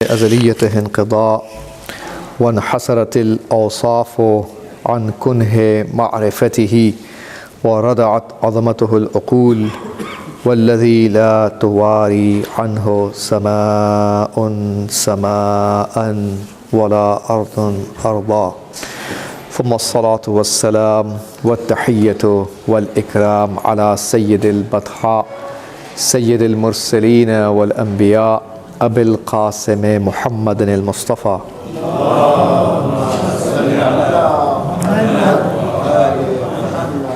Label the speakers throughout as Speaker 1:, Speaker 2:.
Speaker 1: لأزليته انقضاء وانحسرت الأوصاف عن كنه معرفته وردعت عظمته العقول والذي لا تواري عنه سماء سماء ولا أرض أرضا. ثم الصلاة والسلام والتحية والإكرام على سيد البطحاء سيد المرسلين والأنبياء أبي القاسم محمد المصطفى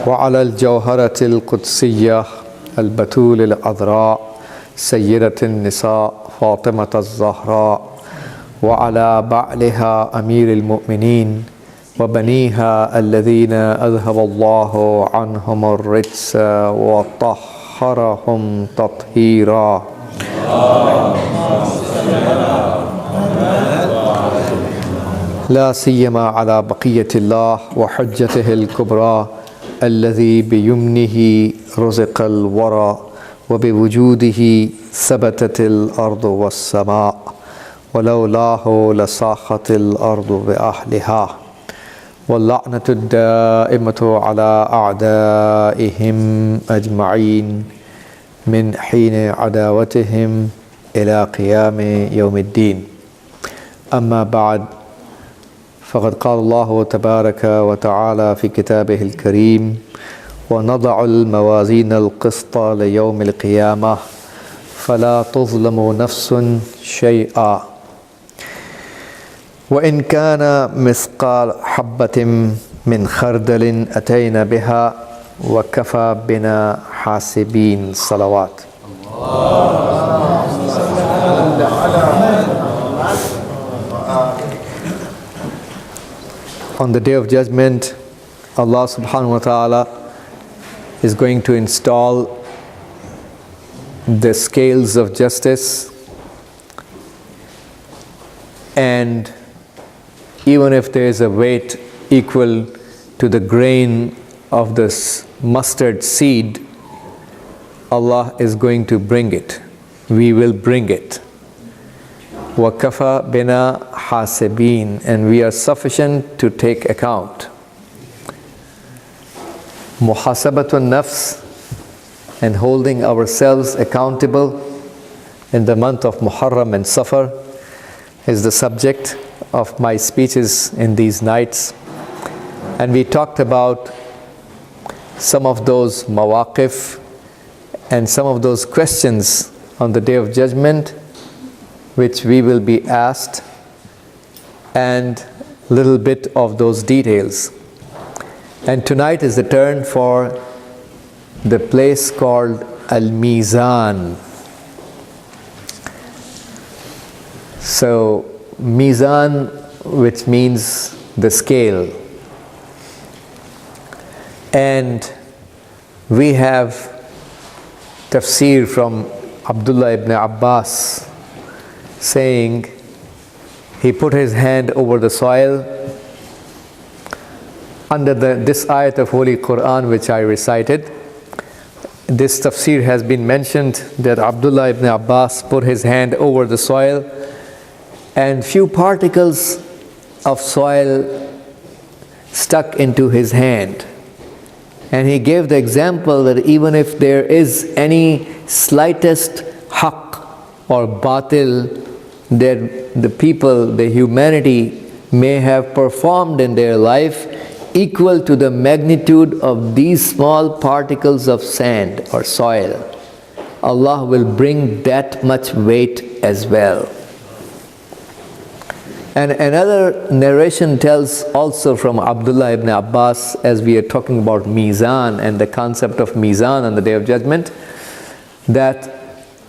Speaker 1: وعلى الجوهرة القدسية البتول العذراء سيدة النساء فاطمة الزهراء وعلى بعلها أمير المؤمنين وبنيها الذين أذهب الله عنهم الرجس وطهرهم تطهيرا. لا سيما على بقية الله وحجته الكبرى الذي بيمنه رزق الورى وبوجوده ثبتت الأرض والسماء ولولاه لصاخت الأرض بأهلها. واللعنة الدائمة على أعدائهم أجمعين من حين عداوتهم إلى قيام يوم الدين. أما بعد، فقد قال الله تبارك وتعالى في كتابه الكريم: ونضع الموازين القسط ليوم القيامة فلا تظلم نفس شيئا وإن كان مثقال حبة من خردل أتينا بها وكفى بنا حاسبين. صلوات. On the Day of Judgment, Allah subhanahu wa ta'ala is going to install the scales of justice, and even if there is a weight equal to the grain of this mustard seed, Allah is going to bring it. We will bring it. وَكَفَى بِنَا حَاسِبِينَ, and we are sufficient to take account. Muhasabatun nafs, and holding ourselves accountable in the month of Muharram and Safar, is the subject of my speeches in these nights. And we talked about some of those mawaqif and some of those questions on the Day of Judgment which we will be asked, and little bit of those details. And tonight is the turn for the place called Al-Mizan. So Mizan, which means the scale. And we have tafsir from Abdullah ibn Abbas saying he put his hand over the soil under this ayat of Holy Quran which I recited. This tafsir has been mentioned that Abdullah ibn Abbas put his hand over the soil and few particles of soil stuck into his hand. And he gave the example that even if there is any slightest haqq or batil that the people, the humanity may have performed in their life equal to the magnitude of these small particles of sand or soil, Allah will bring that much weight as well. And another narration tells also from Abdullah ibn Abbas, as we are talking about Mizan and the concept of Mizan on the Day of Judgment, that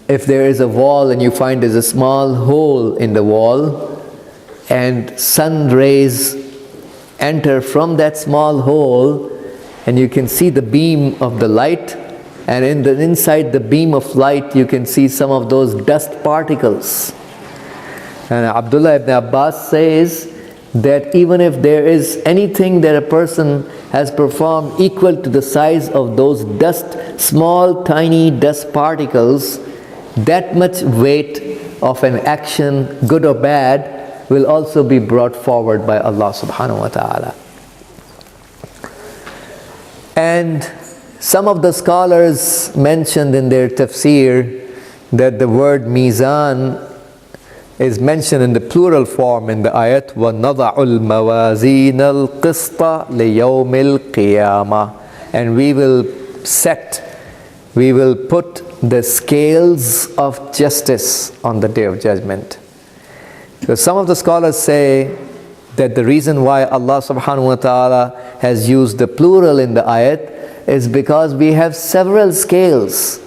Speaker 1: if there is a wall and you find there's a small hole in the wall and sun rays enter from that small hole and you can see the beam of the light, and inside the beam of light you can see some of those dust particles. And Abdullah ibn Abbas says that even if there is anything that a person has performed equal to the size of those dust, small tiny dust particles, that much weight of an action, good or bad, will also be brought forward by Allah subhanahu wa ta'ala. And some of the scholars mentioned in their tafsir that the word mizan is mentioned in the plural form in the ayat وَنَضَعُ الْمَوَازِينَ الْقِسْطَ لِيَوْمِ الْقِيَامَةِ, and we will put the scales of justice on the day of judgment. So some of the scholars say that the reason why Allah subhanahu wa ta'ala has used the plural in the ayat is because we have several scales,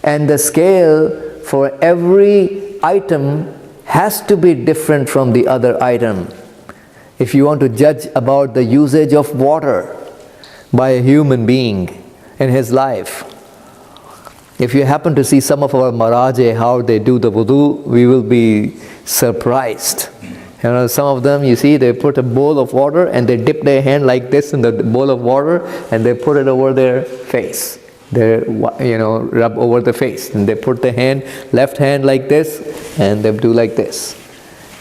Speaker 1: and the scale for every item has to be different from the other item. If you want to judge about the usage of water by a human being in his life, if you happen to see some of our maraje, how they do the wudu, we will be surprised. You know, some of them, you see, they put a bowl of water and they dip their hand like this in the bowl of water and they put it over their face. They, rub over the face, and they put the left hand like this, and they do like this,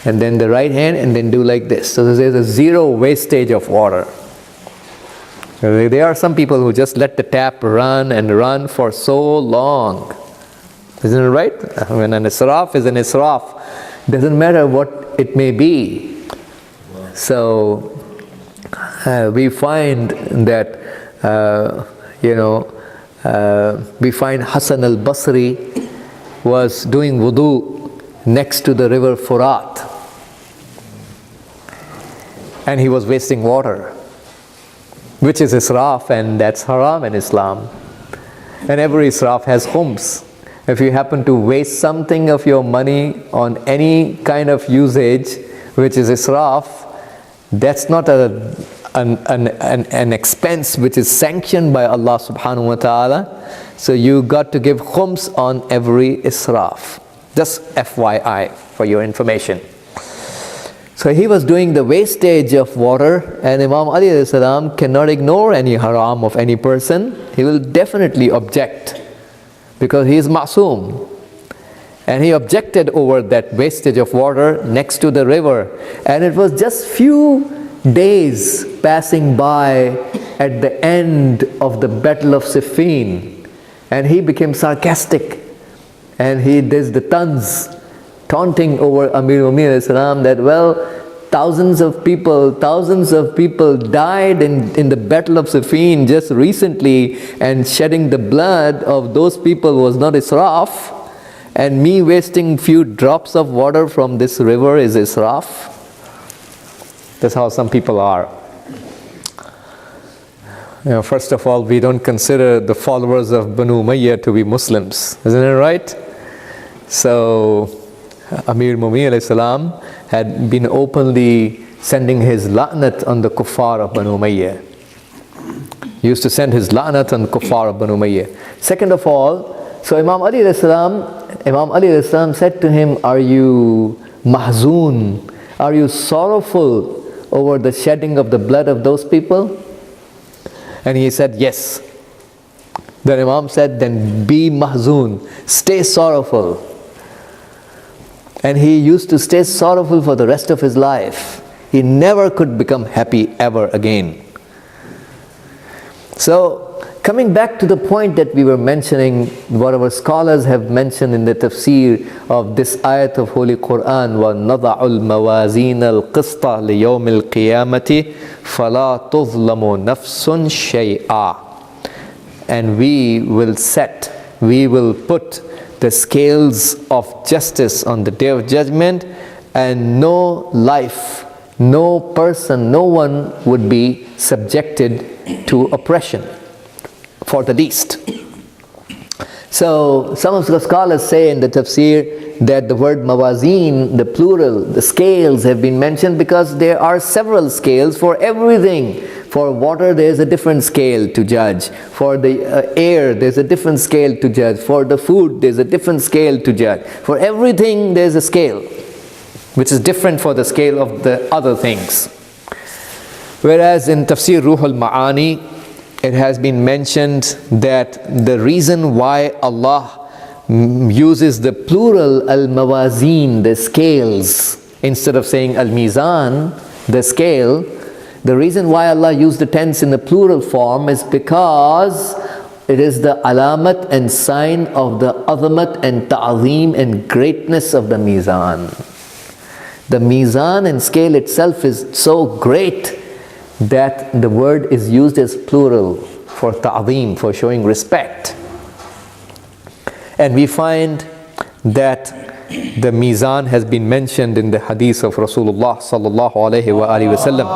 Speaker 1: and then the right hand, and then do like this. So there's a zero wastage of water. There are some people who just let the tap run and run for so long. Isn't it right? When an israf is an israf, doesn't matter what it may be. So we find that we find Hassan al-Basri was doing wudu next to the river Furat, and he was wasting water, which is israf, and that's haram in Islam. And every israf has khums. If you happen to waste something of your money on any kind of usage which is israf, that's not an expense which is sanctioned by Allah subhanahu wa ta'ala. So you got to give khums on every israf. Just FYI for your information. So he was doing the wastage of water, and Imam Ali alayhi salam cannot ignore any haram of any person. He will definitely object because he is ma'soom. And he objected over that wastage of water next to the river. And it was just few days passing by at the end of the Battle of Siffin, and he became sarcastic, and he does the tons, taunting over Amir Mu'minin Islam that, well, thousands of people died in the Battle of Siffin just recently, and shedding the blood of those people was not israf, and me wasting few drops of water from this river is israf. That's how some people are. First of all, we don't consider the followers of Banu Umayyah to be Muslims. Isn't it right? So, Amir Mu'minin alayhi salam had been openly sending his la'nat on the kuffar of Banu Umayyah. He used to send his la'nat on the kuffar of Banu Umayyah. Second of all, so Imam Ali alayhi salam said to him, "Are you mahzoon? Are you sorrowful over the shedding of the blood of those people?" And he said, "Yes." Then Imam said, "Then be mahzoon, stay sorrowful." And he used to stay sorrowful for the rest of his life. He never could become happy ever again. So, coming back to the point that we were mentioning, what our scholars have mentioned in the tafsir of this ayat of Holy Quran, وَنَضَعُ الْمَوَازِينَ الْقِسْطَ لِيَوْمِ الْقِيَامَةِ فَلَا تُظْلَمُ نَفْسٌ شَيْئًا. And we will put the scales of justice on the day of judgment, and no life, no person, no one would be subjected to oppression for the least. So some of the scholars say in the tafsir that the word mawazin, the plural, the scales have been mentioned because there are several scales for everything. For water there is a different scale to judge. For the air there is a different scale to judge. For the food there is a different scale to judge. For everything there is a scale which is different for the scale of the other things. Whereas in Tafsir Ruhul Ma'ani, it has been mentioned that the reason why Allah uses the plural al-mawazin, the scales, instead of saying al-mizan, the scale. The reason why Allah used the tense in the plural form is because it is the alamat and sign of the azamat and ta'zeem and greatness of the mizan. The mizan and scale itself is so great that the word is used as plural for ta'zeem, for showing respect. And we find that the mizan has been mentioned in the hadith of Rasulullah sallallahu alayhi wa alihi wasallam,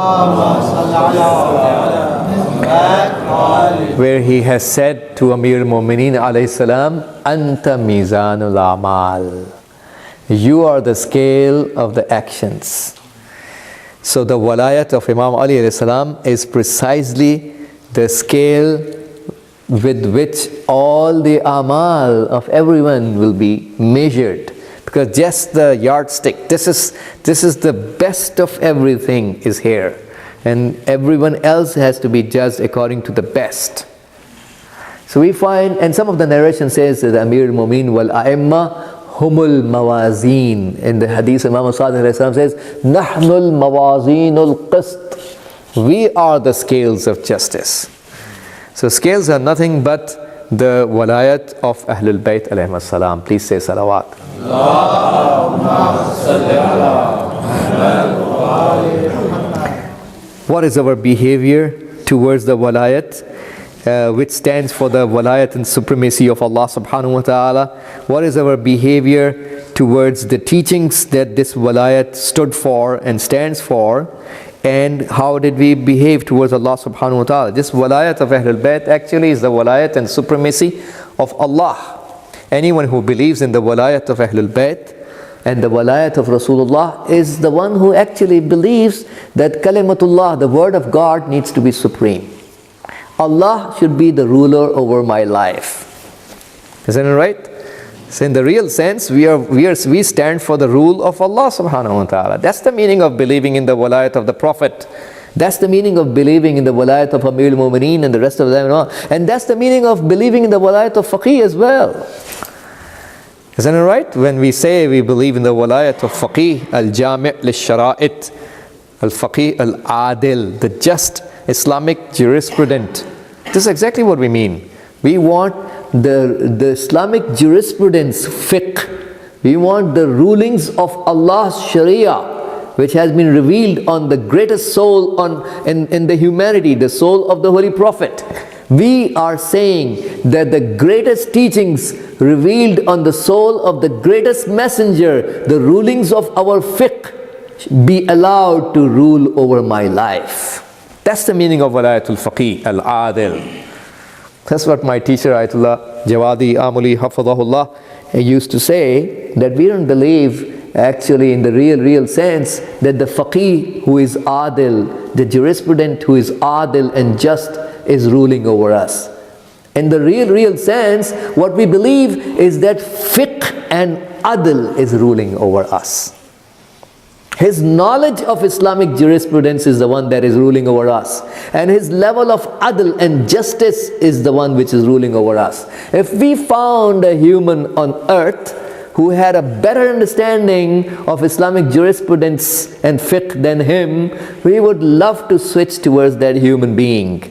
Speaker 1: where he has said to Amir al-Mu'mineen alayhi salam, Anta mizanul amal. You are the scale of the actions. So the walayat of Imam Ali alayhi salam is precisely the scale with which all the amal of everyone will be measured. Because just the yardstick, this is the best of everything is here. And everyone else has to be judged according to the best. So we find, and some of the narration says that Amir al-Mu'min wal a'imma humul mawazin. In the hadith, Imam Sadiq says, Nahnul mawazinul qist. We are the scales of justice. So scales are nothing but the walayat of Ahlul Bayt alayhim salam. Please say salawat. What is our behavior towards the walayat, which stands for the walayat and supremacy of Allah subhanahu wa ta'ala? What is our behavior towards the teachings that this walayat stood for and stands for? And how did we behave towards Allah subhanahu wa ta'ala? This walayat of Ahlul Bayt actually is the walayat and supremacy of Allah. Anyone who believes in the walayat of Ahlul Bayt and the walayat of Rasulullah is the one who actually believes that kalimatullah, the word of God, needs to be supreme. Allah should be the ruler over my life. Isn't it right? So in the real sense, we stand for the rule of Allah subhanahu wa ta'ala. That's the meaning of believing in the walayat of the Prophet. That's the meaning of believing in the walayat of Amir al-Mu'mineen and the rest of them. And that's the meaning of believing in the walayat of faqih as well. Isn't it right? When we say we believe in the walayat of faqih, al-jami' lish-shara'it, al-faqih al-adil, the just Islamic jurisprudent. This is exactly what we mean. We want the Islamic jurisprudence, fiqh. We want the rulings of Allah's Sharia, which has been revealed on the greatest soul in the humanity, the soul of the Holy Prophet. We are saying that the greatest teachings revealed on the soul of the greatest messenger, the rulings of our fiqh, be allowed to rule over my life. That's the meaning of walayatul faqih, al-adil. That's what my teacher Ayatollah Jawadi Amuli Hafadahullah used to say, that we don't believe actually in the real sense that the faqih who is adil, the jurisprudent who is adil and just, is ruling over us. In the real sense, what we believe is that fiqh and adl is ruling over us. His knowledge of Islamic jurisprudence is the one that is ruling over us. And his level of adl and justice is the one which is ruling over us. If we found a human on earth who had a better understanding of Islamic jurisprudence and fiqh than him, we would love to switch towards that human being.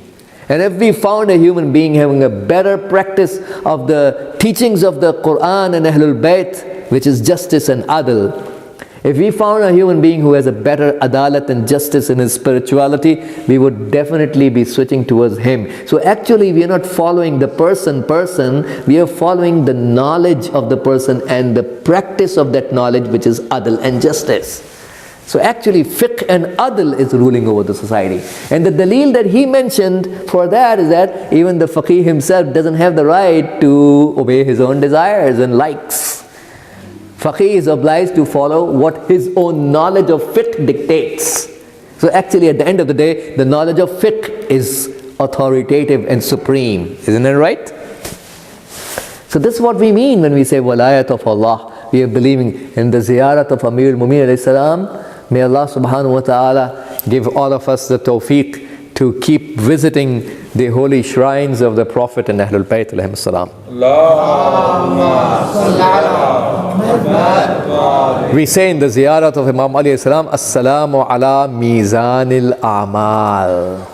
Speaker 1: And if we found a human being having a better practice of the teachings of the Quran and Ahlul Bayt, which is justice and adl, if we found a human being who has a better adalat and justice in his spirituality, we would definitely be switching towards him. So actually we are not following the person, we are following the knowledge of the person and the practice of that knowledge, which is adl and justice. So actually fiqh and adl is ruling over the society. And the dalil that he mentioned for that is that even the faqih himself doesn't have the right to obey his own desires and likes. Faqih is obliged to follow what his own knowledge of fiqh dictates. So actually at the end of the day, the knowledge of fiqh is authoritative and supreme. Isn't it right? So this is what we mean when we say walayat of Allah. We are believing in the ziyarat of Amir al-Mu'mineen alayhi salam. May Allah subhanahu wa ta'ala give all of us the tawfiq to keep visiting the holy shrines of the Prophet and Ahlul Bayt alayhim salam. We say in the ziyarat of Imam Ali alayhi salam, Assalamu ala mizanil a'mal.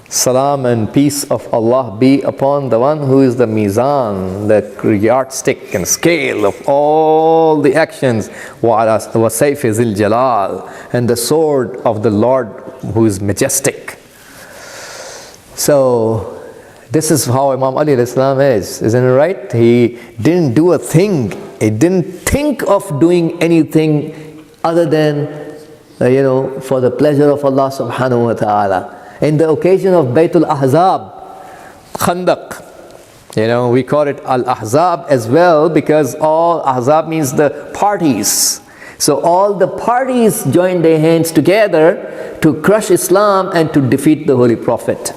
Speaker 1: Salam and peace of Allah be upon the one who is the mizan, the yardstick and scale of all the actions, wa sayf zil jalal, and the sword of the Lord who is majestic. So this is how Imam Ali alayhi salam is, isn't it right? He didn't do a thing, he didn't think of doing anything other than for the pleasure of Allah subhanahu wa ta'ala. In the occasion of Baytul Ahzab, Khandaq, we call it Al-Ahzab as well, because all Ahzab means the parties. So all the parties joined their hands together to crush Islam and to defeat the Holy Prophet.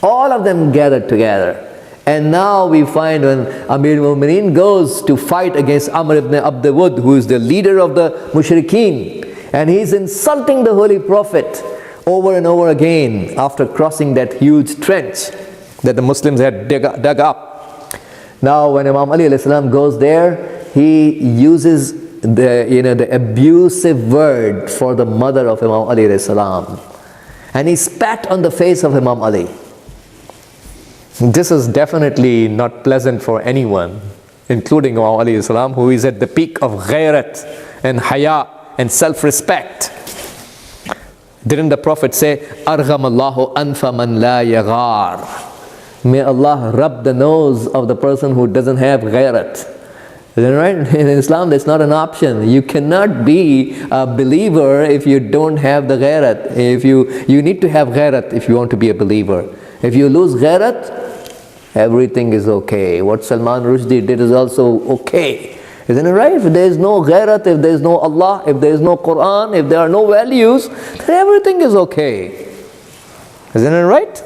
Speaker 1: All of them gathered together. And now we find when Amir al-Mu'mineen goes to fight against Amr ibn Abd Wud, who is the leader of the Mushrikeen, and he's insulting the Holy Prophet over and over again after crossing that huge trench that the Muslims had dug up. Now when Imam Ali alayhi salam goes there, he uses the abusive word for the mother of Imam Ali alayhi salam, and he spat on the face of Imam Ali. This is definitely not pleasant for anyone, including Imam Ali alayhi salam, who is at the peak of ghairat and haya and self-respect. Didn't the Prophet say, Arghamallahu anfa man la yaghar? May Allah rub the nose of the person who doesn't have ghairat. Isn't it right? In Islam, that's not an option. You cannot be a believer if you don't have the ghairat. You need to have ghairat if you want to be a believer. If you lose ghairat, everything is okay. What Salman Rushdie did is also okay. Isn't it right? If there is no ghairat, if there is no Allah, if there is no Quran, if there are no values, then everything is okay. Isn't it right?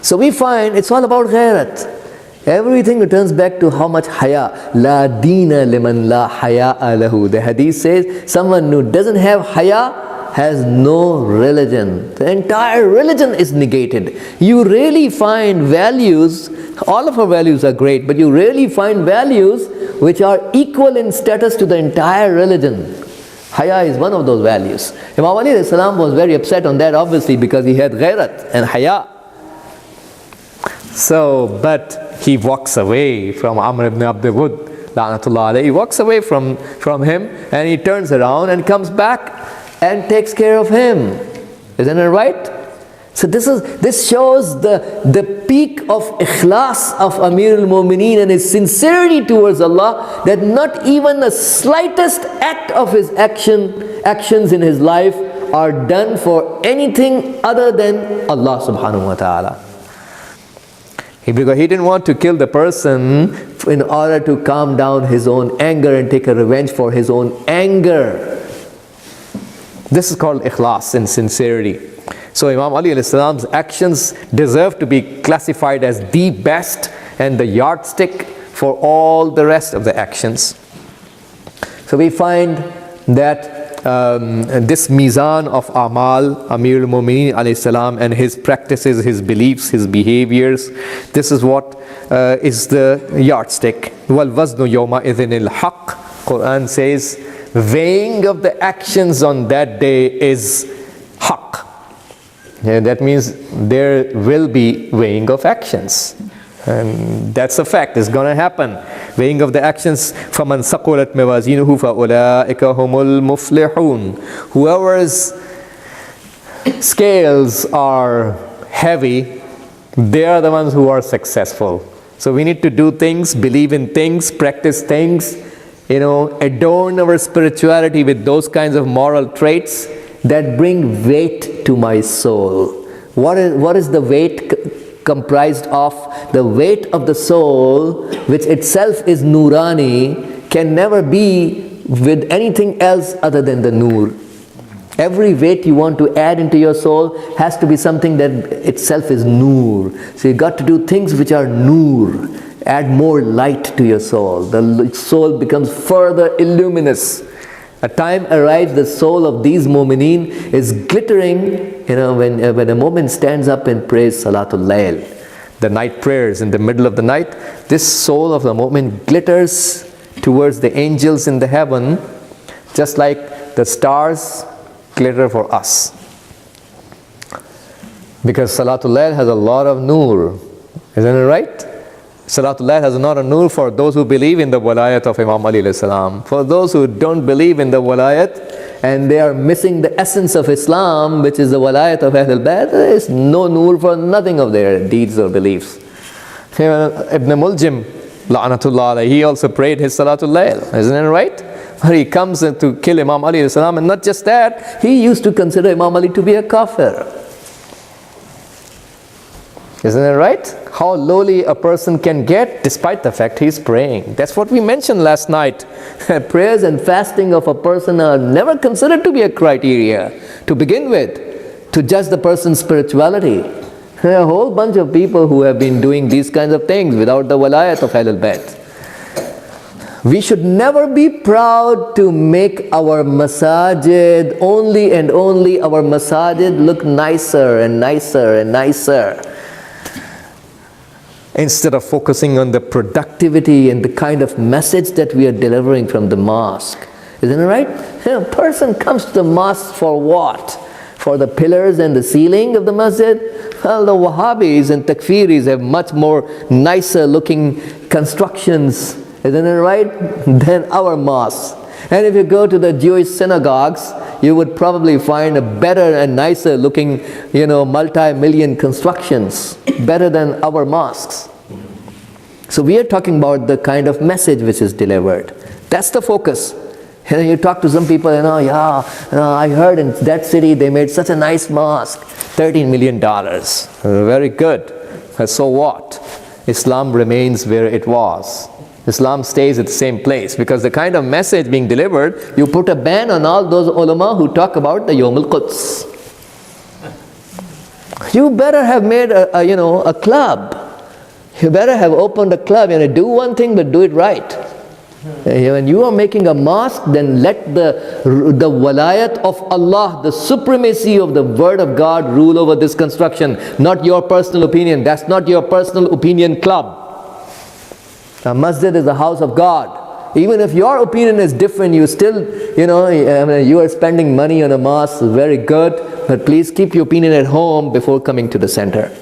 Speaker 1: So we find it's all about ghairat. Everything returns back to how much haya. La deena liman la haya lahu. The hadith says someone who doesn't have haya has no religion. The entire religion is negated. You really find values, all of our values are great, but you really find values which are equal in status to the entire religion. Haya is one of those values. Imam Ali alayhi salam was very upset on that, obviously, because he had ghairat and haya. So, but he walks away from Amr ibn Abd Wud, la'natullah alayhi. He walks away from him, and he turns around and comes back and takes care of him. Isn't it right? So this shows the peak of ikhlas of Amir al-Mu'mineen and his sincerity towards Allah, that not even the slightest act of his actions in his life are done for anything other than Allah subhanahu wa ta'ala. Because he didn't want to kill the person in order to calm down his own anger and take a revenge for his own anger. This is called ikhlas and sincerity. So Imam Ali alayhi salam's actions deserve to be classified as the best and the yardstick for all the rest of the actions. So we find that this mizan of amal, Amir al-Mu'mineen alayhi salam, and his practices, his beliefs, his behaviors, this is what is the yardstick. Wal waznu yawma idhin al-haq. Quran says weighing of the actions on that day is haq. Yeah, that means there will be weighing of actions. And that's a fact, it's going to happen. Weighing of the actions. فَمَنْ ثَقُلَتْ مَوَازِينُهُ فَأُولَٰئِكَ هُمُ الْمُفْلِحُونَ. Whoever's scales are heavy, they are the ones who are successful. So we need to do things, believe in things, practice things, adorn our spirituality with those kinds of moral traits that bring weight to my soul. What is the weight comprised of? The weight of the soul, which itself is nurani, can never be with anything else other than the nur. Every weight you want to add into your soul has to be something that itself is nur. So you got to do things which are nur. Add more light to your soul. The soul becomes further illuminous A time arrives, the soul of these mu'mineen is glittering, when a moment stands up and prays Salatul Layl, the night prayers in the middle of the night. This soul of the mu'min glitters towards the angels in the heaven, just like the stars glitter for us. Because Salatul Layl has a lot of noor, isn't it right? Salatul Layl has a lot of noor for those who believe in the walayat of Imam Ali alayhi salam. For those who don't believe in the walayat and they are missing the essence of Islam, which is the walayat of Ahlul Bayt, there is no noor for nothing of their deeds or beliefs. Ibn Muljim, la'natullah alayhi, he also prayed his Salatul Layl, isn't it right? Where he comes to kill Imam Ali alayhi salam, and not just that, he used to consider Imam Ali to be a kafir. Isn't it right? How lowly a person can get despite the fact he is praying. That's what we mentioned last night. Prayers and fasting of a person are never considered to be a criteria to begin with, to judge the person's spirituality. There are a whole bunch of people who have been doing these kinds of things without the walayat of Ahlul Bayt. We should never be proud to make our masajid, only and only our masajid, look nicer and nicer and nicer, instead of focusing on the productivity and the kind of message that we are delivering from the mosque. Isn't it right? A person comes to the mosque for what? For the pillars and the ceiling of the masjid? Well, the Wahhabis and Takfiris have much more nicer looking constructions, isn't it right, than our mosques. And if you go to the Jewish synagogues, you would probably find a better and nicer looking, multi-million constructions, better than our mosques. So we are talking about the kind of message which is delivered. That's the focus. You talk to some people, I heard in that city they made such a nice mosque, $13 million. Very good. So what? Islam remains where it was. Islam stays at the same place, because the kind of message being delivered, you put a ban on all those ulama who talk about the Yawm al-Quds. You better have made a club. You better have opened a club. Do one thing, but do it right. When you are making a mosque, then let the walayat of Allah, the supremacy of the word of God, rule over this construction, not your personal opinion. That's not your personal opinion club. A masjid is the house of God. Even if your opinion is different, you still, you are spending money on a mosque, very good, but please keep your opinion at home before coming to the center.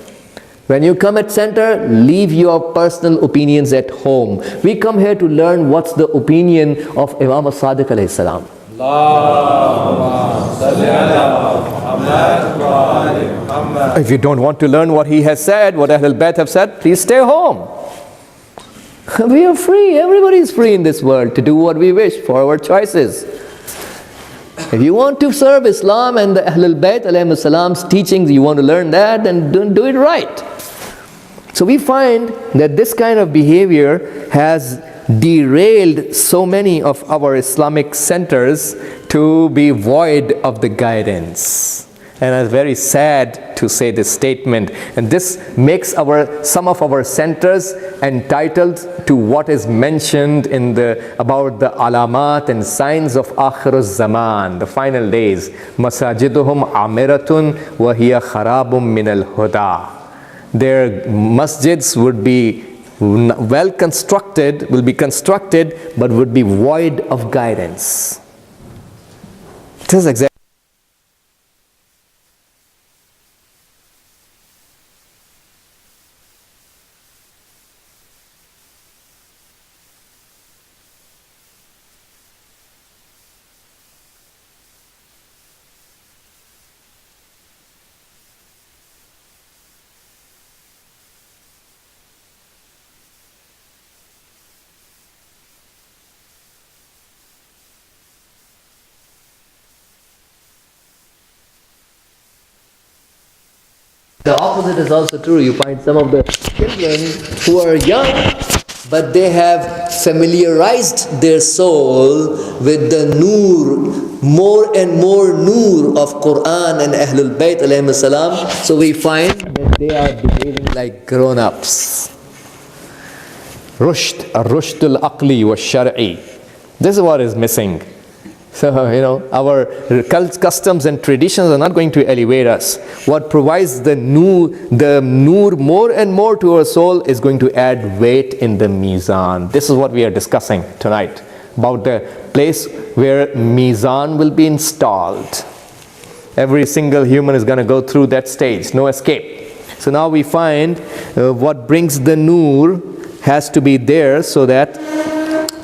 Speaker 1: When you come at center, leave your personal opinions at home. We come here to learn what's the opinion of Imam Sadiq alayhi salam. If you don't want to learn what he has said, what Ahlul Bayt have said, please stay home. We are free. Everybody is free in this world to do what we wish for our choices. If you want to serve Islam and the Ahlul Bayt alayhi salam's teachings, you want to learn that, then do it right. So we find that this kind of behavior has derailed so many of our Islamic centers to be void of the guidance. And it's very sad to say this statement. And this makes some of our centers entitled to what is mentioned about the alamat and signs of Akhiruz Zaman, the final days. Masajiduhum amiratun wa hiya kharabum min al-huda. Their masjids would be well constructed, but would be void of guidance. This is exactly. The opposite is also true. You find some of the children who are young, but they have familiarized their soul with the noor, more and more noor of Quran and Ahlul Bayt alayhim salam. So we find that they are behaving like grown-ups. Rushd, ar-rushdul aqli wa shar'i. This is what is missing. So, our customs and traditions are not going to elevate us. What provides the noor more and more to our soul is going to add weight in the mizan. This is what we are discussing tonight, about the place where mizan will be installed. Every single human is going to go through that stage, no escape. So now we find what brings the noor has to be there so that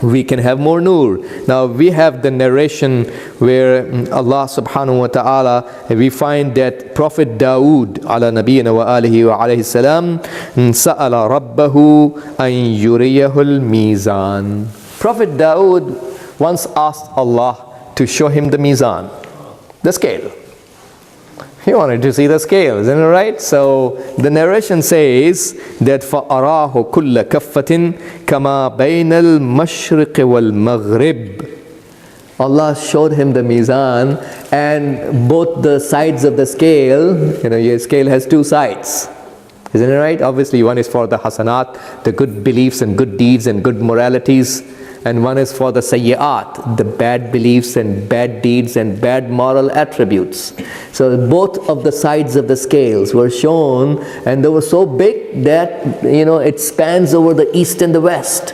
Speaker 1: we can have more noor. Now we have the narration where Allah subhanahu wa ta'ala, we find that Prophet Dawood ala nabiyina wa alihi wa alayhi salam sa'ala rabbahu an yuriyahul mizan. Prophet Dawood once asked Allah to show him the mizan, the scale. He wanted to see the scale, isn't it right? So the narration says that فَأَرَاهُ كُلَّ كَفَّةٍ كَمَا بَيْنَ الْمَشْرِقِ وَالْمَغْرِبِ. Allah showed him the mizan, and both the sides of the scale, your scale has two sides. Isn't it right? Obviously one is for the hasanat, the good beliefs and good deeds and good moralities, and one is for the sayyi'at, the bad beliefs and bad deeds and bad moral attributes. So both of the sides of the scales were shown, and they were so big that it spans over the east and the west.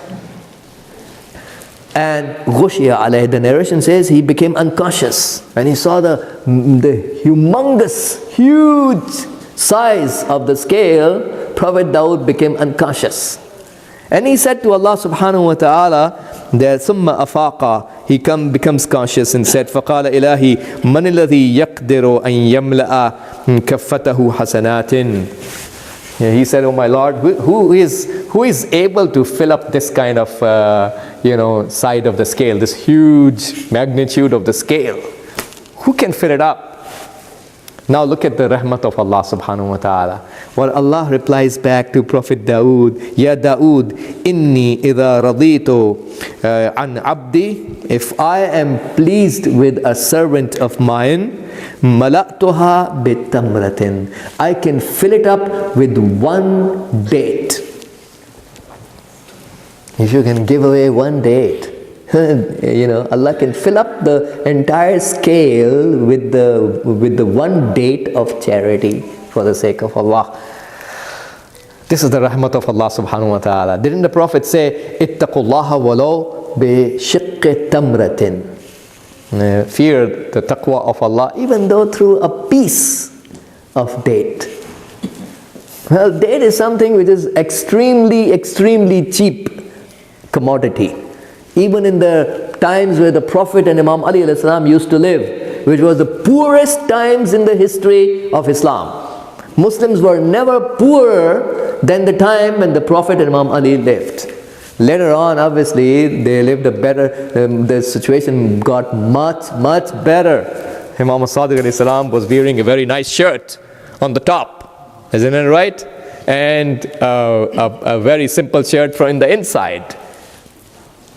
Speaker 1: And Ghushiya alayhi, the narration says, he became unconscious when he saw the humongous, huge size of the scale. Prophet Dawood became unconscious. And he said to Allah subhanahu wa ta'ala that ثُمَّ أَفَاقَ, he becomes conscious and said فَقَالَ إِلَهِ مَنِ الَّذِي يَقْدِرُ أَن يَمْلَأَ كَفَّتَهُ حَسَنَاتٍ. He said, oh my Lord, who is able to fill up this kind of side of the scale, this huge magnitude of the scale? Who can fill it up? Now look at the rahmat of Allah subhanahu wa ta'ala. Well, Allah replies back to Prophet Dawood, Ya Dawood, inni idha raditu an abdi, if I am pleased with a servant of mine, mala'tuha bitamratin, I can fill it up with one date. If you can give away one date, Allah can fill up the entire scale with the one date of charity for the sake of Allah. This is the rahmat of Allah subhanahu wa ta'ala. Didn't the Prophet say, ittaqullaha walau bi shiqqi tamratin? Fear the taqwa of Allah even though through a piece of date. Well, date is something which is extremely, extremely cheap commodity. Even in the times where the Prophet and Imam Ali alayhi salam used to live, which was the poorest times in the history of Islam. Muslims were never poorer than the time when the Prophet and Imam Ali lived. Later on, obviously, they lived a better, the situation got much, much better. Imam Sadiq alayhi salam was wearing a very nice shirt on the top, isn't it right? And a very simple shirt from the inside.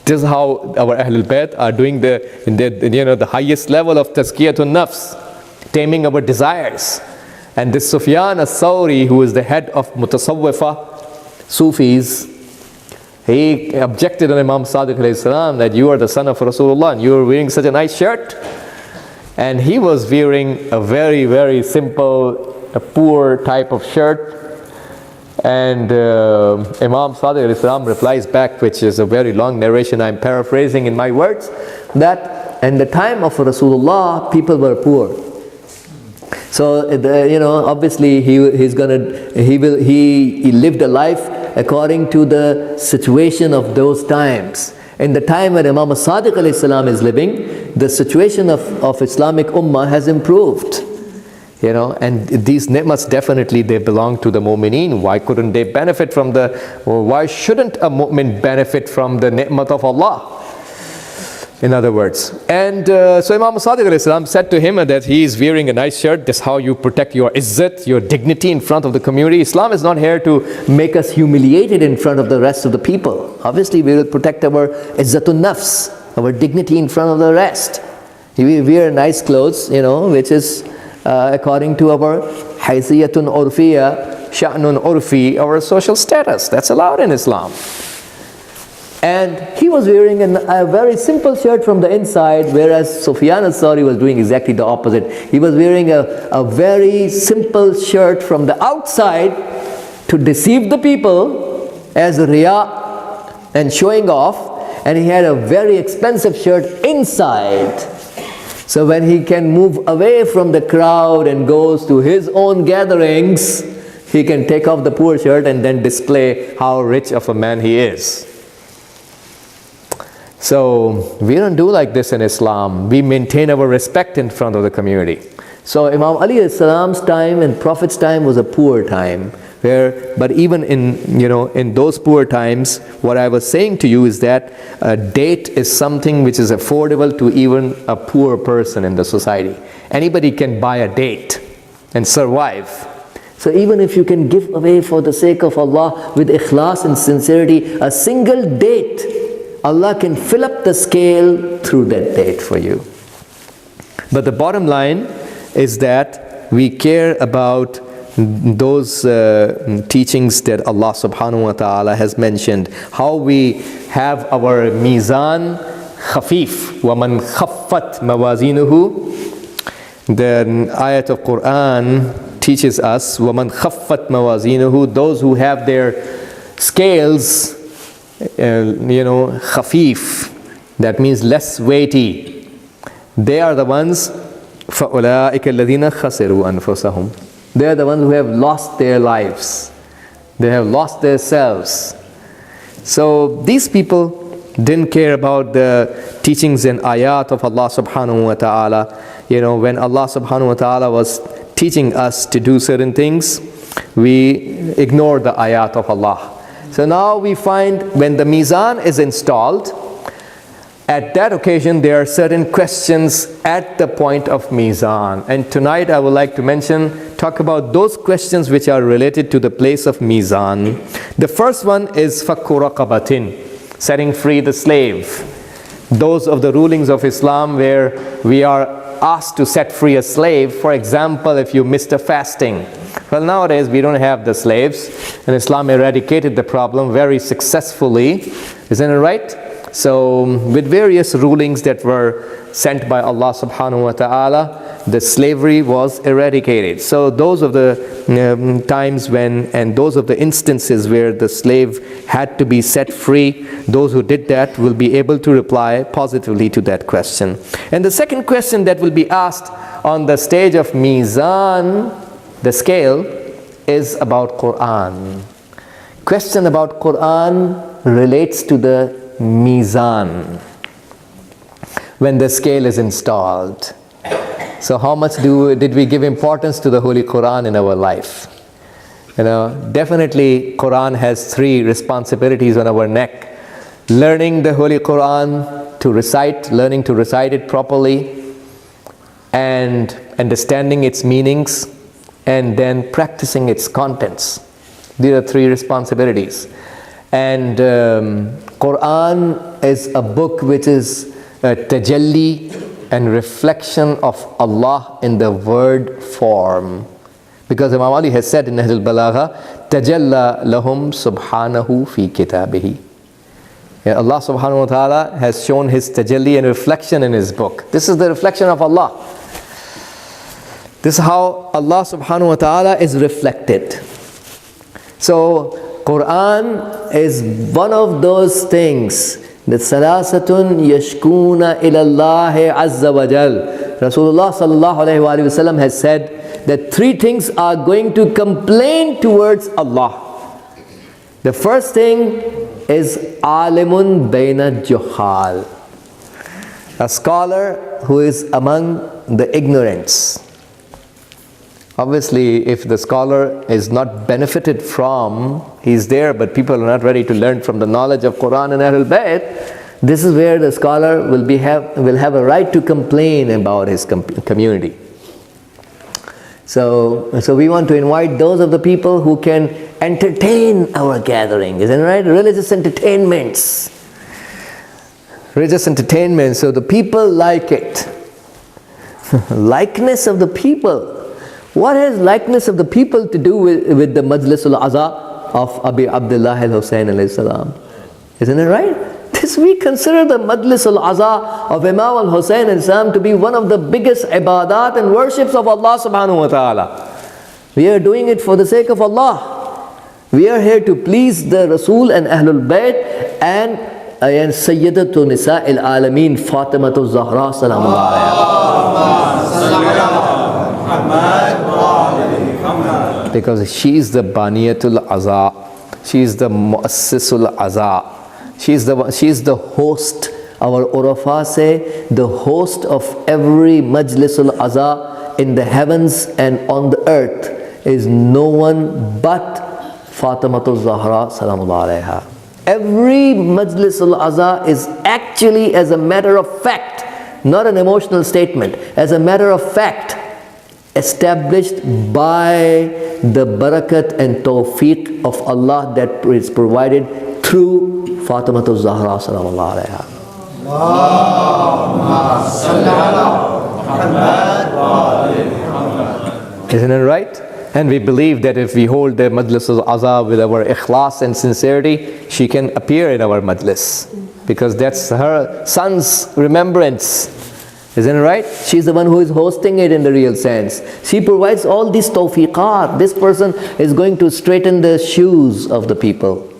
Speaker 1: This is how our Ahlul Bayt are doing the highest level of tazkiyatun nafs, taming our desires. And this Sufyan as-Sawri, who is the head of Mutasawwifa, Sufis, he objected on Imam Sadiq alayhi salam that you are the son of Rasulullah and you are wearing such a nice shirt. And he was wearing a very, very simple, a poor type of shirt. And Imam Sadiq alayhi salam replies back, which is a very long narration, I'm paraphrasing in my words, that in the time of Rasulullah, people were poor. So obviously he lived a life according to the situation of those times. In the time when Imam Sadiq alayhi salam is living, the situation of Islamic Ummah has improved. And these ni'mats definitely they belong to the mu'mineen. Why couldn't they benefit from why shouldn't a mu'min benefit from the ni'mat of Allah? In other words. And so Imam Sadiq alayhi salam said to him that he is wearing a nice shirt. This is how you protect your izzat, your dignity in front of the community. Islam is not here to make us humiliated in front of the rest of the people. Obviously we will protect our izzatun nafs, our dignity in front of the rest. We wear nice clothes, which is according to our haysiyatun urfiya, sha'nun urfi, our social status. That's allowed in Islam. And he was wearing a very simple shirt from the inside, whereas Sufyan al-Thawri was doing exactly the opposite. He was wearing a very simple shirt from the outside to deceive the people as riya and showing off, and he had a very expensive shirt inside. So when he can move away from the crowd and goes to his own gatherings, he can take off the poor shirt and then display how rich of a man he is. So we don't do like this in Islam. We maintain our respect in front of the community. So Imam Ali Salam's time and Prophet's time was a poor time. But even in those poor times, what I was saying to you is that a date is something which is affordable to even a poor person in the society. Anybody can buy a date and survive. So even if you can give away for the sake of Allah with ikhlas and sincerity, a single date, Allah can fill up the scale through that date for you. But the bottom line is that we care about those teachings that Allah subhanahu wa ta'ala has mentioned. How we have our mizan khafif. وَمَنْ خَفَّتْ مَوَازِينُهُ. The ayat of Quran teaches us, وَمَنْ خَفَّتْ مَوَازِينُهُ. Those who have their scales khafif, that means less weighty, they are the ones فَأُولَٰئِكَ الَّذِينَ خَسِرُوا أَنفُسَهُمْ. They are the ones who have lost their lives. They have lost their selves. So these people didn't care about the teachings and ayat of Allah subhanahu wa ta'ala. When Allah subhanahu wa ta'ala was teaching us to do certain things, we ignore the ayat of Allah. So now we find when the mizan is installed, at that occasion there are certain questions at the point of mizan. And tonight I would like to talk about those questions which are related to the place of mizan. The first one is fakku raqabatin, setting free the slave. Those of the rulings of Islam where we are asked to set free a slave. For example, if you missed a fasting. Well, nowadays we don't have the slaves, and Islam eradicated the problem very successfully. Isn't it right? So with various rulings that were sent by Allah subhanahu wa ta'ala, the slavery was eradicated. So those of the times when, and those of the instances where the slave had to be set free, those who did that will be able to reply positively to that question. And the second question that will be asked on the stage of mizan, the scale, is about Quran. Question about Quran relates to the mizan when the scale is installed. So how much did we give importance to the Holy Quran in our life? Definitely Quran has three responsibilities on our neck. Learning the Holy Quran to recite, learning to recite it properly, and understanding its meanings, and then practicing its contents. These are three responsibilities. And Quran is a book which is a tajalli and reflection of Allah in the word form. Because Imam Ali has said in Nahj al-Balagha, tajalla lahum subhanahu fi kitabihi. Allah subhanahu wa ta'ala has shown His tajalli and reflection in His book. This is the reflection of Allah. This is how Allah subhanahu wa ta'ala is reflected. So Quran is one of those things that salasatun yashkuna ilallahi azza wa jal. Rasulullah sallallahu alayhi wa sallam has said that three things are going to complain towards Allah. The first thing is alimun baina juhal, a scholar who is among the ignorants. Obviously, if the scholar is not benefited from, he's there, but people are not ready to learn from the knowledge of Quran and Ahlul Bayt, this is where the scholar will have a right to complain about his community. So we want to invite those of the people who can entertain our gathering, isn't it right? Religious entertainments. Religious entertainment, so the people like it. Likeness of the people. What has likeness of the people to do with the Majlisul Aza of Abi Abdullah al-Hussein alayhi salam? Isn't it right?
Speaker 2: This we consider the Majlis al-Aza of Imam al-Hussein al-Salam to be one of the biggest ibadat and worships of Allah subhanahu wa ta'ala. We are doing it for the sake of Allah. We are here to please the Rasul and Ahlul Bayt and Sayyidatu Nisa al-Alameen Fatimatu Zahra salamullah. Because she is the Baniyatul Aza, she is the Muassisul Aza, she is the host. Our Urafa say the host of every Majlisul Aza in the heavens and on the earth is no one but Fatimatu Zahra salamullah alayha. Every Majlisul Aza is actually, as a matter of fact, not an emotional statement, as a matter of fact, established by the barakat and tawfiq of Allah that is provided through Fatimatu Zahra salamullah alayha. Isn't it right? And we believe that if we hold the Majlis al-Aza with our ikhlas and sincerity, she can appear in our Majlis. Because that's her son's remembrance. Isn't it right? She's the one who is hosting it in the real sense. She provides all these tawfiqat. This person is going to straighten the shoes of the people.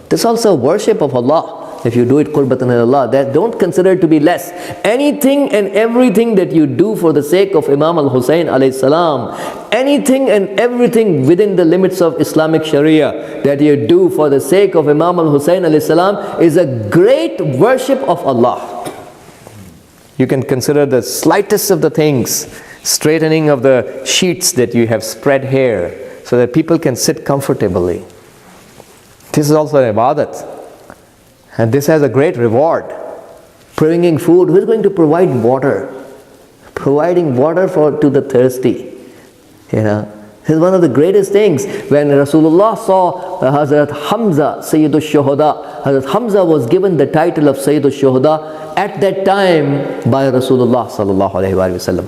Speaker 2: This is also worship of Allah. If you do it qurbatan Allah, that don't consider it to be less. Anything and everything that you do for the sake of Imam al-Hussein alayhi salam, anything and everything within the limits of Islamic Sharia that you do for the sake of Imam al-Hussein alayhi salam is a great worship of Allah. You can consider the slightest of the things, straightening of the sheets that you have spread here so that people can sit comfortably. This is also an ibadat. And this has a great reward. Bringing food. Who is going to provide water? Providing water to the thirsty. You know, this is one of the greatest things. When Rasulullah saw Hazrat Hamza, Sayyidul Shuhada, Hazrat Hamza was given the title of Sayyidul Shuhada at that time by Rasulullah sallallahu alaihi wasallam.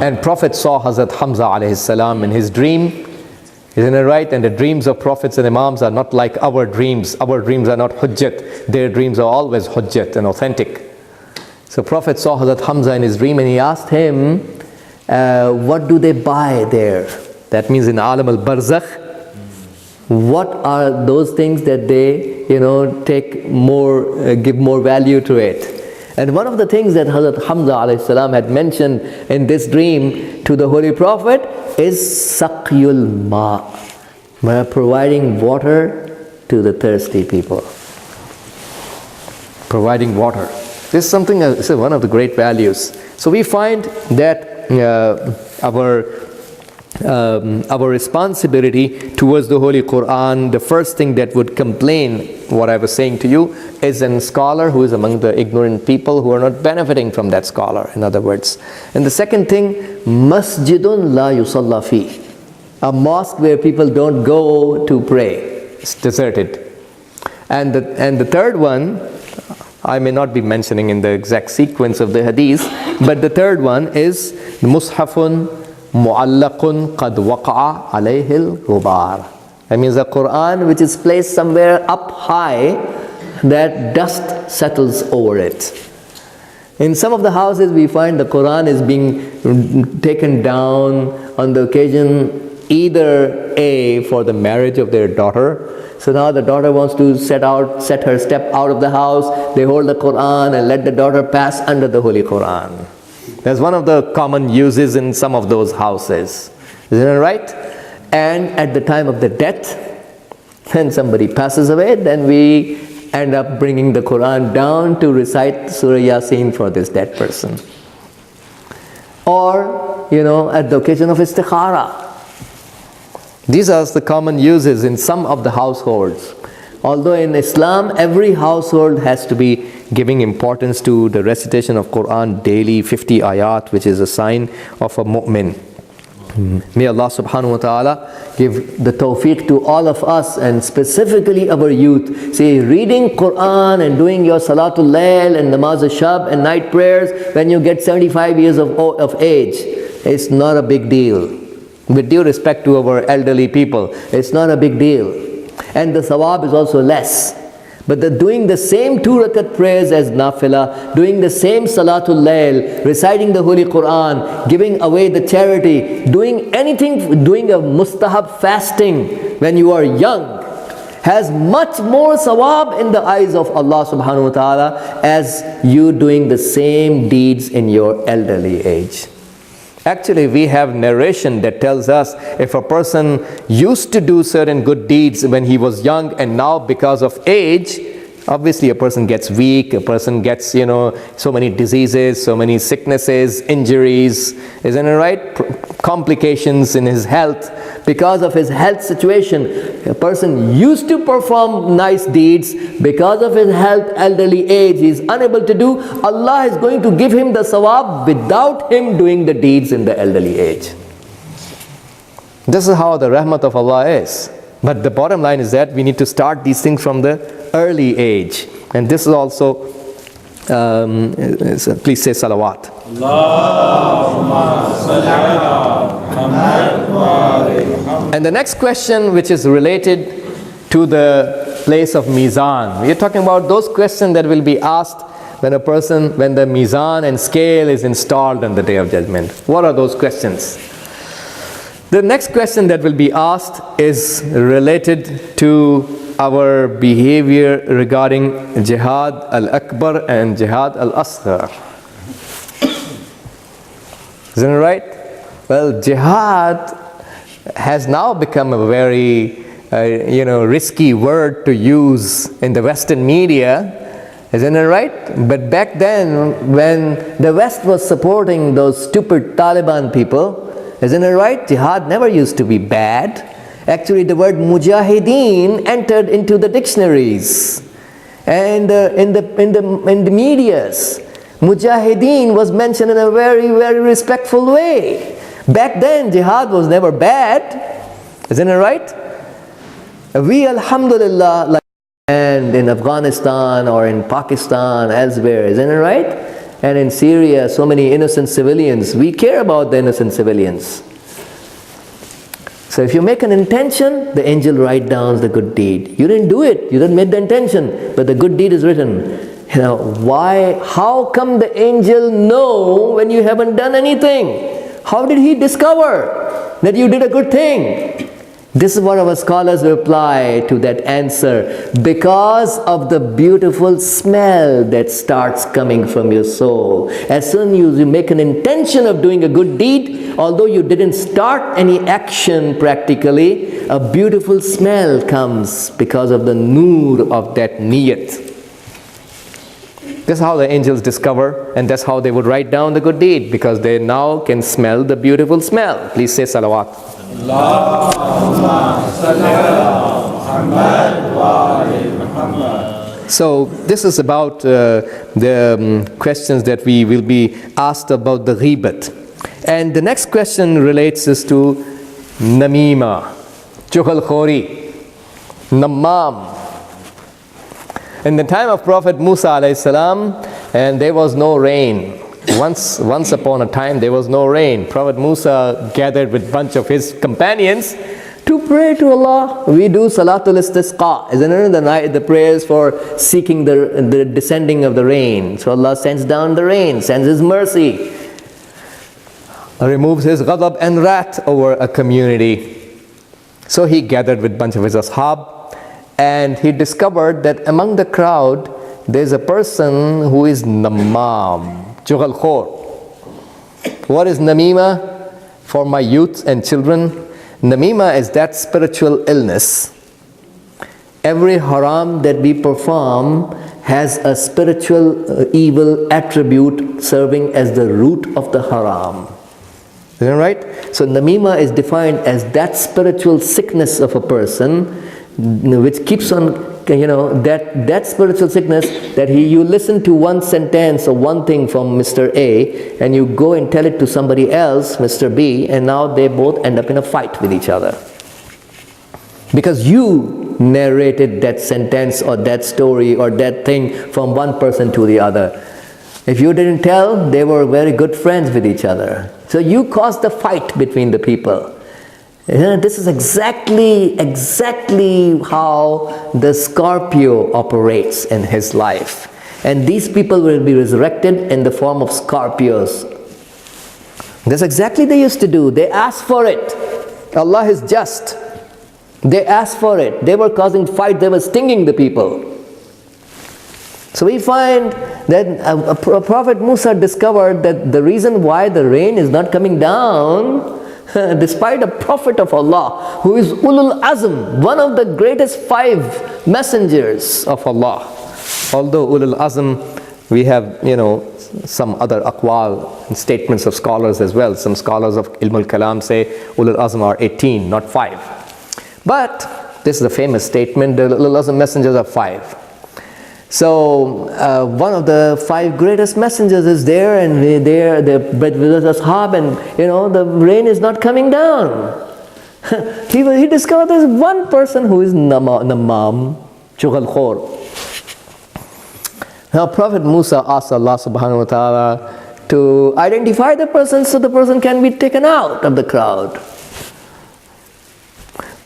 Speaker 2: And Prophet saw Hazrat Hamza alayhi salam in his dream. Isn't it right? And the dreams of prophets and imams are not like our dreams. Our dreams are not hujjat. Their dreams are always hujjat and authentic. So Prophet saw Hazrat Hamza in his dream and he asked him, what do they buy there? That means in Alam al-Barzakh, what are those things that they, take more, give more value to it? And one of the things that Hazrat Hamza alayhi salam had mentioned in this dream to the Holy Prophet is Saqyul Ma, providing water to the thirsty people. Providing water. This is something, this is one of the great values. So we find that our responsibility towards the Holy Quran, the first thing that would complain, what I was saying to you, is a scholar who is among the ignorant people who are not benefiting from that scholar, in other words. And the second thing, Masjidun la yusalla fi, a mosque where people don't go to pray. It's deserted. And the third one, I may not be mentioning in the exact sequence of the hadith, but the third one is Mushafun Mu'allaqun qad waqa'a alayhi al-ghubar. That means a Quran which is placed somewhere up high that dust settles over it. In some of the houses we find the Quran is being taken down on the occasion either for the marriage of their daughter. So now the daughter wants to set her step out of the house. They hold the Quran and let the daughter pass under the Holy Quran. That's one of the common uses in some of those houses. Isn't it right? And at the time of the death, when somebody passes away, then we end up bringing the Quran down to recite Surah Yasin for this dead person. Or, at the occasion of istikhara. These are the common uses in some of the households. Although in Islam, every household has to be giving importance to the recitation of Quran daily, 50 ayat, which is a sign of a mu'min. May Allah subhanahu wa ta'ala give the tawfiq to all of us and specifically our youth. See, reading Quran and doing your Salatul Layl and Namaz al-Shab and night prayers when you get 75 years of age, it's not a big deal. With due respect to our elderly people, it's not a big deal. And the sawab is also less. But doing the same 2 rakat prayers as nafilah, doing the same salatul layl, reciting the Holy Quran, giving away the charity, doing anything, doing a mustahab fasting when you are young, has much more sawab in the eyes of Allah subhanahu wa ta'ala as you doing the same deeds in your elderly age. Actually, we have narration that tells us if a person used to do certain good deeds when he was young and now because of age, obviously a person gets weak, a person gets, so many diseases, so many sicknesses, injuries, isn't it right? Complications in his health. Because of his health situation, a person used to perform nice deeds. Because of his health, elderly age, he is unable to do. Allah is going to give him the sawab without him doing the deeds in the elderly age. This is how the rahmat of Allah is. But the bottom line is that we need to start these things from the early age. And this is also, please say salawat. And the next question, which is related to the place of mizan. We are talking about those questions that will be asked when the mizan and scale is installed on the Day of Judgment. What are those questions? The next question that will be asked is related to our behavior regarding jihad al-akbar and jihad al-asghar. Isn't it right? Well, jihad has now become a very risky word to use in the Western media. Isn't it right? But back then, when the West was supporting those stupid Taliban people, isn't it right? Jihad never used to be bad. Actually, the word mujahideen entered into the dictionaries, and in the medias, mujahideen was mentioned in a very, very respectful way. Back then, jihad was never bad. Isn't it right? We, alhamdulillah, like and in Afghanistan or in Pakistan, elsewhere, isn't it right? And in Syria, so many innocent civilians. We care about the innocent civilians. So if you make an intention, the angel writes down the good deed. You didn't do it. You didn't make the intention, but the good deed is written. Why? How come the angel know when you haven't done anything? How did he discover that you did a good thing? This is what our scholars reply to that answer. Because of the beautiful smell that starts coming from your soul. As soon as you make an intention of doing a good deed, although you didn't start any action practically, a beautiful smell comes because of the noor of that niyat. This is how the angels discover, and that's how they would write down the good deed, because they now can smell the beautiful smell. Please say salawat. So this is about the questions that we will be asked about the ghibat. And the next question relates us to namima, chughalkhori, nammam. In the time of Prophet Musa alayhi salam, and there was no rain. Once upon a time there was no rain. Prophet Musa gathered with a bunch of his companions to pray to Allah. We do Salatul Istisqa, isn't it? The prayers for seeking the descending of the rain. So Allah sends down the rain, sends His mercy, removes His ghadab and wrath over a community. So he gathered with a bunch of his ashab, and he discovered that among the crowd there's a person who is nammam, chughalkhor. What is namima? For my youth and children, namima is that spiritual illness. Every haram that we perform has a spiritual evil attribute serving as the root of the haram. Isn't that right? So namima is defined as that spiritual sickness of a person which keeps on, that spiritual sickness that you listen to one sentence or one thing from Mr. A and you go and tell it to somebody else, Mr. B, and now they both end up in a fight with each other. Because you narrated that sentence or that story or that thing from one person to the other. If you didn't tell, they were very good friends with each other. So you caused the fight between the people. This is exactly how the Scorpio operates in his life. And these people will be resurrected in the form of Scorpios. That's exactly they used to do. They asked for it. Allah is just. They asked for it. They were causing fight. They were stinging the people. So we find that Prophet Musa discovered that the reason why the rain is not coming down, despite a prophet of Allah who is Ulul Azm, one of the greatest 5 messengers of Allah. Although Ulul Azm, we have, some other aqwal and statements of scholars as well. Some scholars of Ilm al-Kalam say Ulul Azm are 18, not 5. But this is a famous statement, the Ulul Azm messengers are 5. So one of the 5 greatest messengers is there, and they're with the ashab, and the rain is not coming down. He discovered there's one person who is namam, chughal khor. Now Prophet Musa asked Allah subhanahu wa ta'ala to identify the person so the person can be taken out of the crowd.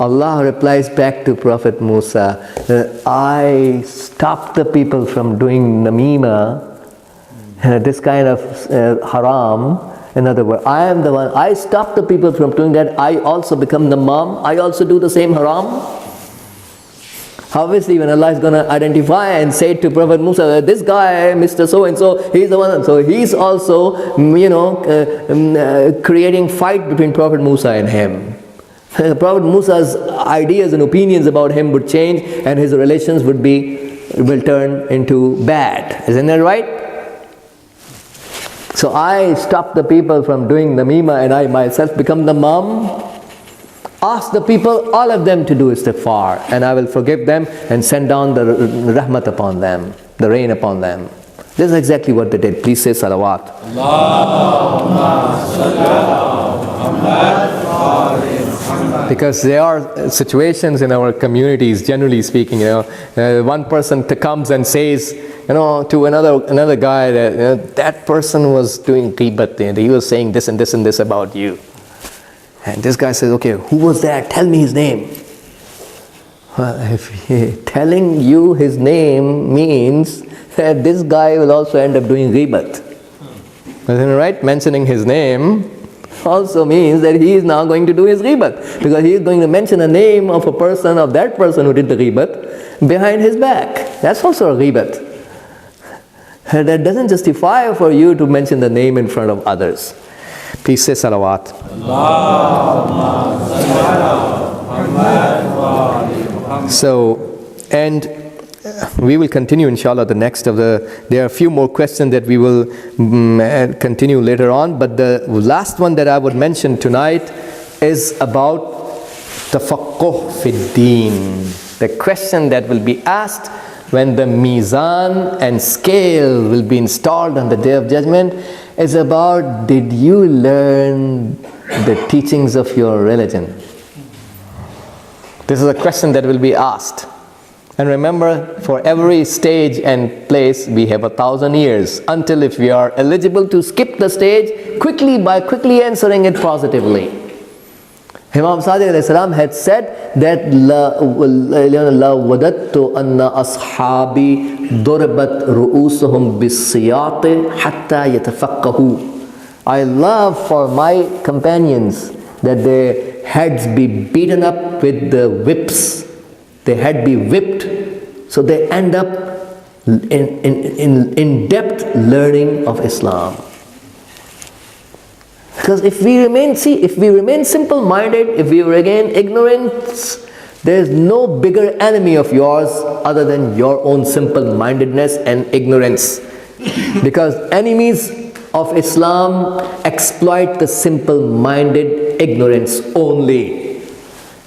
Speaker 2: Allah replies back to Prophet Musa, I stopped the people from doing namima, this kind of haram. In other words, I am the one, I stop the people from doing that. I also become namam, I also do the same haram. Obviously, when Allah is going to identify and say to Prophet Musa, this guy, Mr. So-and-so, he's the one. So he's also, creating fight between Prophet Musa and him. Prophet Musa's ideas and opinions about him would change, and his relations will turn into bad. Isn't that right? So I stop the people from doing namima, and I myself become the mom. Ask the people, all of them, to do istighfar, and I will forgive them and send down the rahmat upon them, the rain upon them. This is exactly what they did. Please say salawat. Because there are situations in our communities, generally speaking, one person comes and says, to another guy that that person was doing ghibat, he was saying this and this and this about you. And this guy says, okay, who was that? Tell me his name. Well, telling you his name means that this guy will also end up doing ghibat. Isn't it right? Mentioning his name also means that he is now going to do his ghibat, because he is going to mention a name of that person who did the ghibat behind his back. That's also a ghibat. That doesn't justify for you to mention the name in front of others. Please say salawat. So, and we will continue inshallah the next of there are a few more questions that we will continue later on, but the last one that I would mention tonight is about tafaqquh fi din. The question that will be asked when the mizan and scale will be installed on the Day of Judgment is about, did you learn the teachings of your religion? This is a question that will be asked. And remember, for every stage and place, we have 1,000 years until if we are eligible to skip the stage by quickly answering it positively. Imam Sadiq alayhi salam had said that la wadattu anna ashabi durabat ru'usuhum bis-siyati hatta yatafaqqahu. I love for my companions that their heads be beaten up with the whips. Their head be whipped, so they end up in depth learning of Islam. Because if we remain simple-minded, if we remain ignorant, there is no bigger enemy of yours other than your own simple-mindedness and ignorance. Because enemies of Islam exploit the simple-minded ignorance only.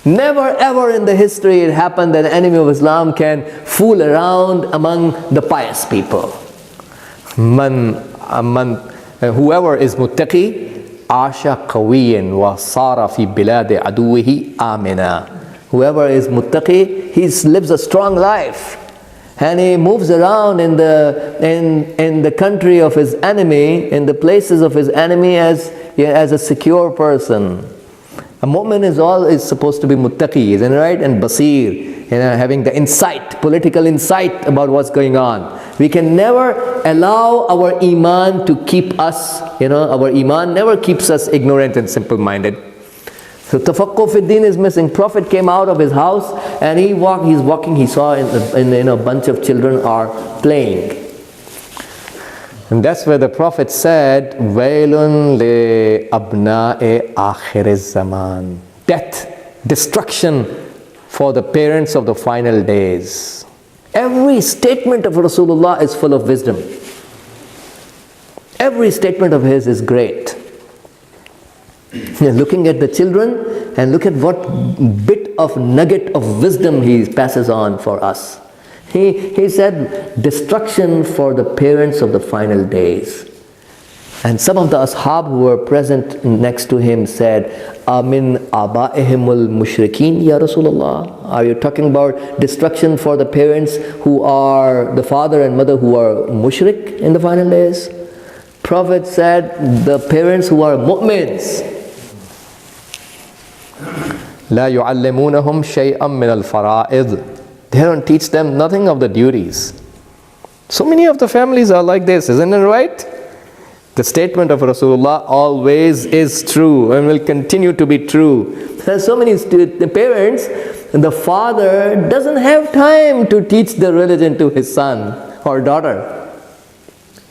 Speaker 2: Never ever in the history it happened that an enemy of Islam can fool around among the pious people. Whoever is muttaqi, Asha qawiyan wa sara fi bilad aduwihi amina. Whoever is muttaqi, he lives a strong life, and he moves around in the country of his enemy, in the places of his enemy as a secure person. A mu'min is supposed to be muttaqi, isn't it right? And basir, having the insight, political insight about what's going on. We can never allow our iman to keep us, our iman never keeps us ignorant and simple-minded. So tafaqquh fi din is missing. Prophet came out of his house and he's walking, he saw in a bunch of children are playing. And that's where the Prophet said, Wailun li abna'i akhir zaman. Death, destruction for the parents of the final days. Every statement of Rasulullah is full of wisdom. Every statement of his is great. Looking at the children and look at what bit of nugget of wisdom he passes on for us. He said, destruction for the parents of the final days. And some of the ashab who were present next to him said, Amin aba'ihimul mushrikeen ya Rasulullah. Are you talking about destruction for the parents who are, the father and mother who are mushrik in the final days? Prophet said, the parents who are mu'mins. La yu'allimunahum shay'an min al-fara'id. They don't teach them nothing of the duties. So many of the families are like this, isn't it right? The statement of Rasulullah always is true and will continue to be true. There are so many the parents, the father doesn't have time to teach the religion to his son or daughter.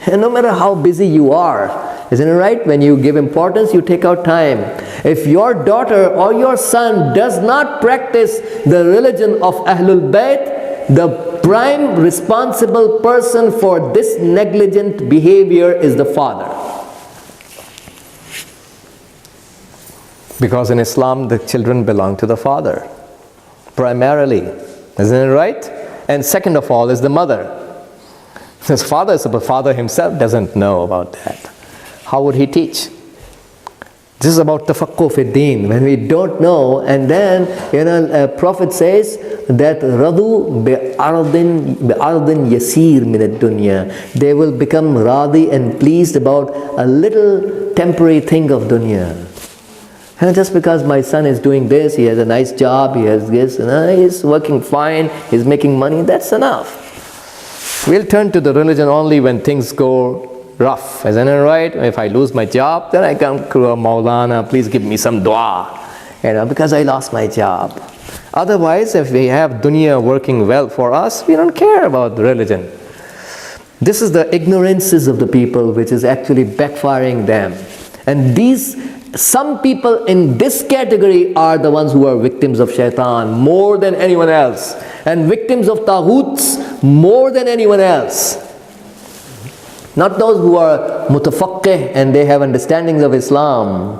Speaker 2: And no matter how busy you are, isn't it right? When you give importance, you take out time. If your daughter or your son does not practice the religion of Ahlul Bayt, the prime responsible person for this negligent behavior is the father. Because in Islam, the children belong to the father, primarily. Isn't it right? And second of all is the mother. His father himself doesn't know about that. How would he teach? This is about tafaqquh fi deen. When we don't know, and then a prophet says that radu bi'ardin yasir min ad-dunya. They will become radi and pleased about a little temporary thing of dunya. And just because my son is doing this, he has a nice job, he has this, he's working fine, he's making money, that's enough. We'll turn to the religion only when things go rough, isn't it right? If I lose my job, then I come to a Maulana, please give me some dua, because I lost my job. Otherwise, if we have dunya working well for us, we don't care about the religion. This is the ignorances of the people which is actually backfiring them. And some people in this category are the ones who are victims of shaitan more than anyone else, and victims of taghuts more than anyone else. Not those who are mutafaqqih and they have understandings of Islam.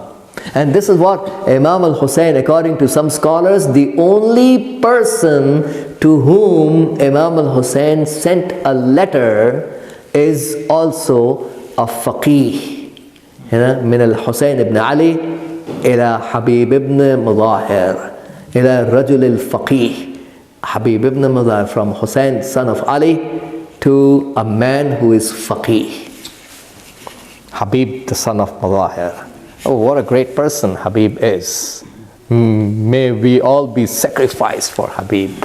Speaker 2: And this is what Imam al-Hussein, according to some scholars, the only person to whom Imam al-Hussein sent a letter is also a faqih. من الحسين بن علي إلى حبيب بن مظاهر إلى الرجل الفقيه. Habib ibn Muzahir, from Hussein, son of Ali, to a man who is faqih. Habib, the son of Muzahir. Oh, what a great person Habib is. May we all be sacrificed for Habib.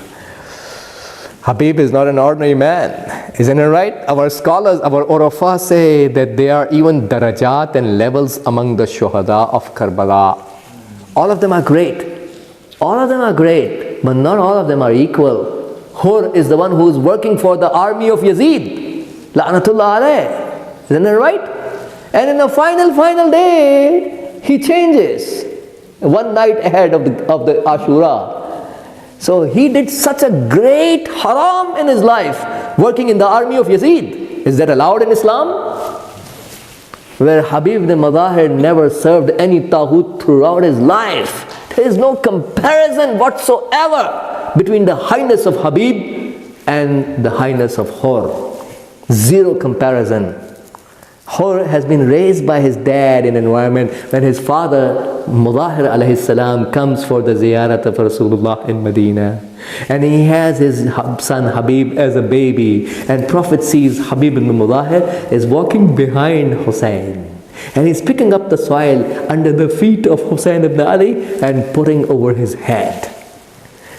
Speaker 2: Habib is not an ordinary man, isn't it right? Our scholars, our urafa say that there are even darajat and levels among the shuhada of Karbala. All of them are great. All of them are great, but not all of them are equal. Hur is the one who is working for the army of Yazid. La'natullah alayh. Isn't it right? And in the final day, he changes. One night ahead of the Ashura. So he did such a great haram in his life, working in the army of Yazid. Is that allowed in Islam? Where Habib ibn Muzahir never served any taghut throughout his life. There is no comparison whatsoever between the highness of Habib and the highness of Hur. Zero comparison. Hur has been raised by his dad in an environment when his father, Muzahir alayhi salam, comes for the ziyarat of Rasulullah in Medina. And he has his son Habib as a baby. And Prophet sees Habib ibn Muzahir is walking behind Hussein.
Speaker 1: And he's picking up the soil under the feet of Hussein ibn Ali and pouring over his head.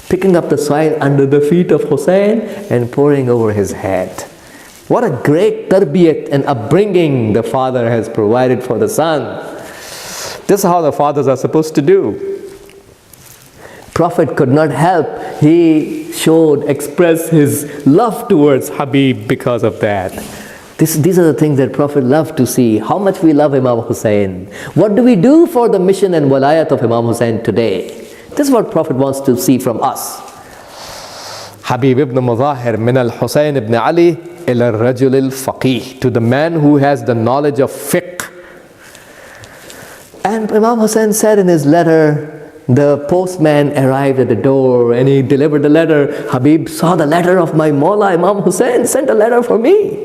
Speaker 1: Picking up the soil under the feet of Hussein and pouring over his head. What a great tarbiyat and upbringing the father has provided for the son. This is how the fathers are supposed to do. Prophet could not help. He expressed his love towards Habib because of that. These are the things that Prophet loved to see. How much we love Imam Hussein. What do we do for the mission and walayat of Imam Hussein today? This is what Prophet wants to see from us. Habib ibn Muzahir min al-Husayn ibn Ali ila al-rajul al-faqih. To the man who has the knowledge of fiqh. And Imam Hussein said in his letter, the postman arrived at the door and he delivered the letter. Habib saw the letter of my Mawla Imam Hussein, sent a letter for me.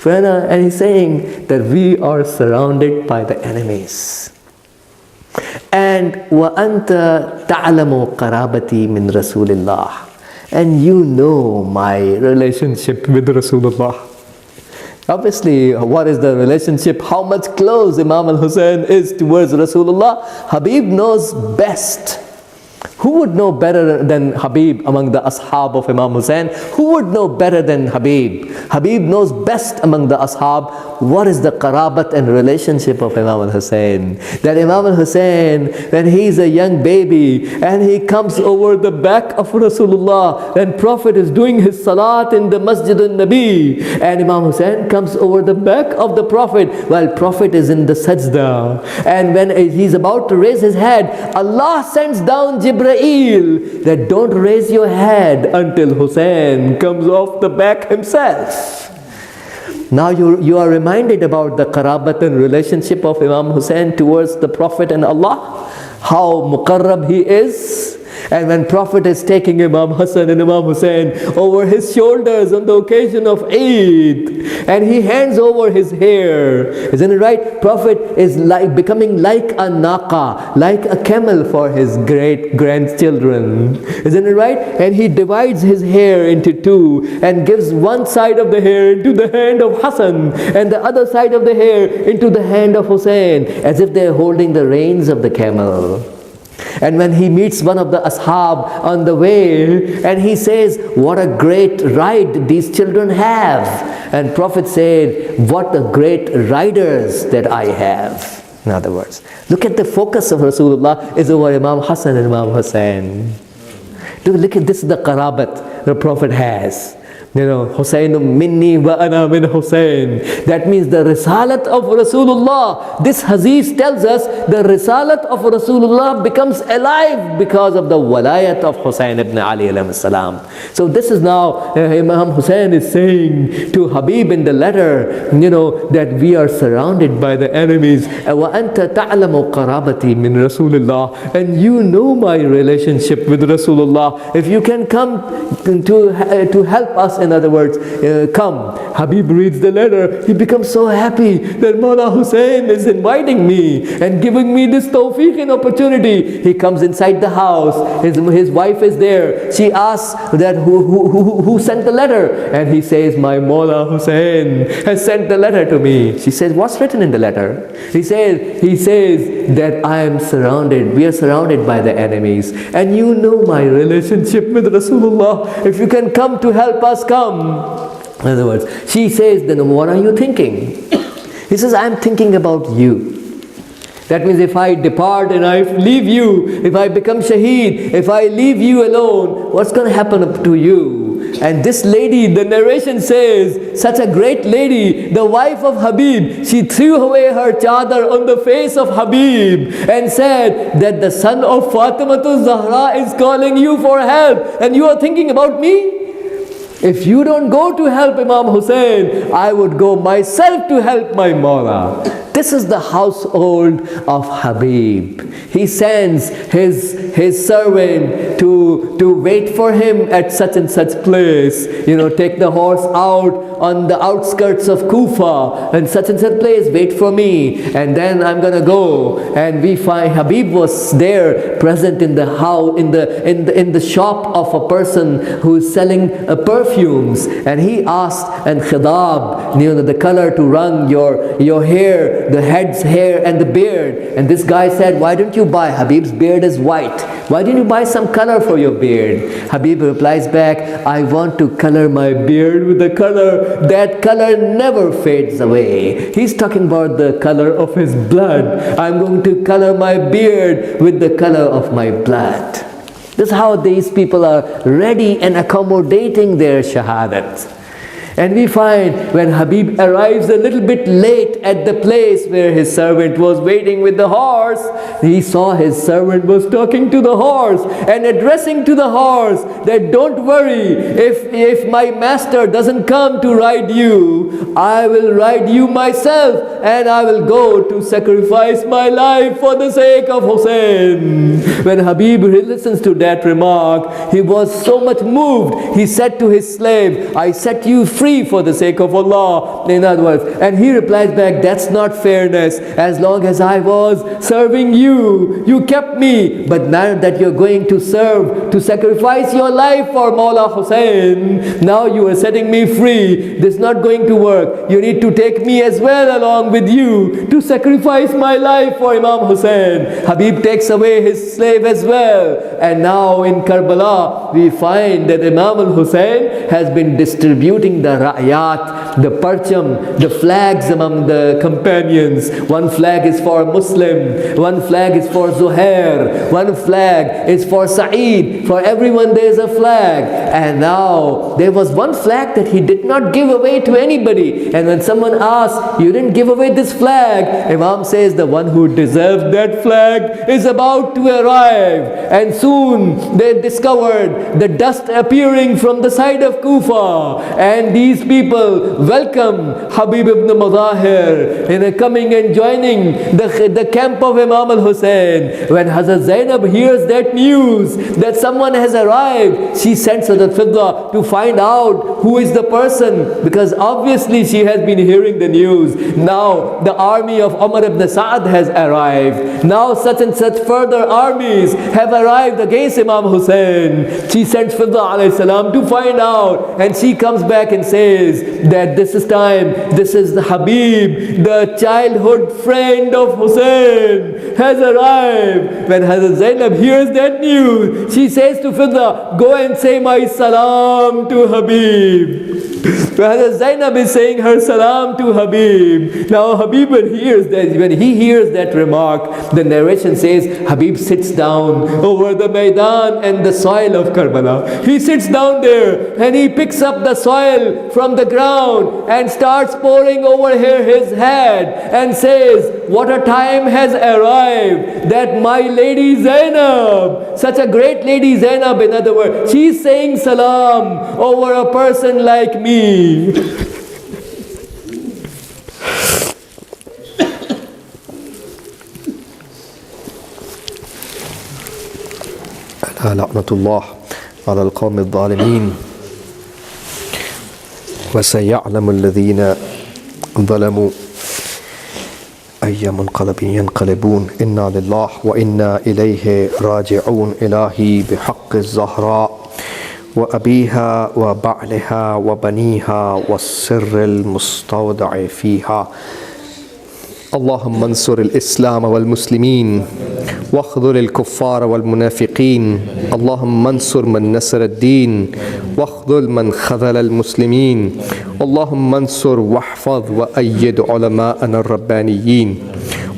Speaker 1: And he's saying that we are surrounded by the enemies. And وَأَنْتَ تَعْلَمُ قَرَابَتِي مِنْ رَسُولِ اللَّهِ. And you know my relationship with Rasulullah. Obviously, what is the relationship? How much close Imam al-Hussein is towards Rasulullah? Habib knows best. Who would know better than Habib among the ashab of Imam Hussein? Who would know better than Habib? Habib knows best among the ashab what is the qarabat and relationship of Imam al-Hussein. That Imam al-Hussein, when he is a young baby and he comes over the back of Rasulullah, then Prophet is doing his salat in the Masjid al-Nabi, and Imam Hussein comes over the back of the Prophet while Prophet is in the sajda. And when he's about to raise his head, Allah sends down Jibreel that don't raise your head until Hussein comes off the back himself. Now you are reminded about the qarabat and relationship of Imam Hussein towards the Prophet and Allah, how muqarrab he is. And when Prophet is taking Imam Hassan and Imam Hussein over his shoulders on the occasion of Eid, and he hands over his hair, isn't it right? Prophet is becoming like a naqa, like a camel for his great grandchildren, isn't it right? And he divides his hair into two and gives one side of the hair into the hand of Hassan and the other side of the hair into the hand of Hussein, as if they are holding the reins of the camel. And when he meets one of the ashab on the way, and he says, what a great ride these children have. And Prophet said, what a great riders that I have. In other words, look at the focus of Rasulullah is over Imam Hassan and Imam Hussein. Look at this, the qarabat the Prophet has. You know, Husaynum minni wa ana min Husayn. That means the risalat of Rasulullah. This hadith tells us the risalat of Rasulullah becomes alive because of the walayat of Husayn ibn Ali alayhi salam. So this is now Imam Hussein is saying to Habib in the letter, you know, that we are surrounded by the enemies. Wa anta ta'lamu qarabati min Rasulullah. And you know my relationship with Rasulullah. If you can come to help us, in other words, come. Habib reads the letter. He becomes so happy that Mawla Hussein is inviting me and giving me this tawfiq and opportunity. He comes inside the house. His wife is there. She asks that who sent the letter? And he says, my Mawla Hussein has sent the letter to me. She says, what's written in the letter? He says that I am surrounded. We are surrounded by the enemies. And you know my relationship with Rasulullah. If you can come to help us, come. In other words, she says, then what are you thinking? He says, I am thinking about you. That means if I depart and I leave you, if I become shaheed, if I leave you alone, what's going to happen to you? And this lady, the narration says, such a great lady, the wife of Habib, she threw away her chadar on the face of Habib and said that the son of Fatimatul Zahra is calling you for help and you are thinking about me? If you don't go to help Imam Hussein, I would go myself to help my Mawla. This is the household of Habib. He sends his servant to wait for him at such and such place. You know, take the horse out on the outskirts of Kufa and such place, wait for me, and then I'm gonna go. And we find Habib was there, present in the house, in the shop of a person who is selling perfumes, and he asked and khidab, you know, the color to run your hair hair, the head's hair and the beard. And this guy said, why don't you buy? Habib's beard is white. Why didn't you buy some color for your beard? Habib replies back, I want to color my beard with a color. That color never fades away. He's talking about the color of his blood. I'm going to color my beard with the color of my blood. This is how these people are ready and accommodating their shahadat. And we find when Habib arrives a little bit late at the place where his servant was waiting with the horse, he saw his servant was talking to the horse and addressing to the horse that don't worry, if my master doesn't come to ride you, I will ride you myself and I will go to sacrifice my life for the sake of Hussein. When Habib listens to that remark, he was so much moved. He said to his slave, I set you free for the sake of Allah, in other words. And he replies back, that's not fairness. As long as I was serving you, you kept me. But now that you're going to serve, to sacrifice your life for Mawla Hussein, now you are setting me free. This is not going to work. You need to take me as well along with you to sacrifice my life for Imam Hussein. Habib takes away his slave as well. And now in Karbala, we find that Imam al-Hussein has been distributing the ra'yat, the parcham, the flags among the companions. One flag is for Muslim, one flag is for Zuhair, one flag is for Syed. For everyone there is a flag. And now there was one flag that he did not give away to anybody. And when someone asked, you didn't give away this flag, Imam says, the one who deserves that flag is about to arrive. And soon they discovered the dust appearing from the side of Kufa. And these people welcome Habib ibn Mudahir in coming and joining the camp of Imam al-Hussein. When Hazrat Zainab hears that news that someone has arrived, she sends Hazrat Fidda to find out who is the person, because obviously she has been hearing the news. Now the army of Umar ibn Sa'ad has arrived. Now such and such further armies have arrived against Imam Hussein. She sends Fidda alayhi salam to find out, and she comes back and says that this is time, this is the Habib, the childhood friend of Hussein has arrived. When Hazrat Zainab hears that news, she says to Fidda, go and say my salam to Habib. Hazrat Zainab is saying her salam to Habib. Now Habib, when he hears that remark, the narration says Habib sits down over the Maidan and the soil of Karbala. He sits down there and he picks up the soil from the ground and starts pouring over here his head and says, what a time has arrived that my lady Zainab, such a great lady Zainab, in other words, she's saying salam over a person like me.
Speaker 2: لعنة الله على القوم الظالمين وسيعلم الذين ظلموا أي منقلب ينقلبون إنا لله وإنا إليه راجعون إلهي بحق الزهراء وأبيها وبعلها وبنيها والسر المستودع فيها اللهم انصر الإسلام والمسلمين واخذل الكفار والمنافقين اللهم انصر من نصر الدين واخذل من خذل المسلمين اللهم انصر واحفظ وأيد علماءنا الربانيين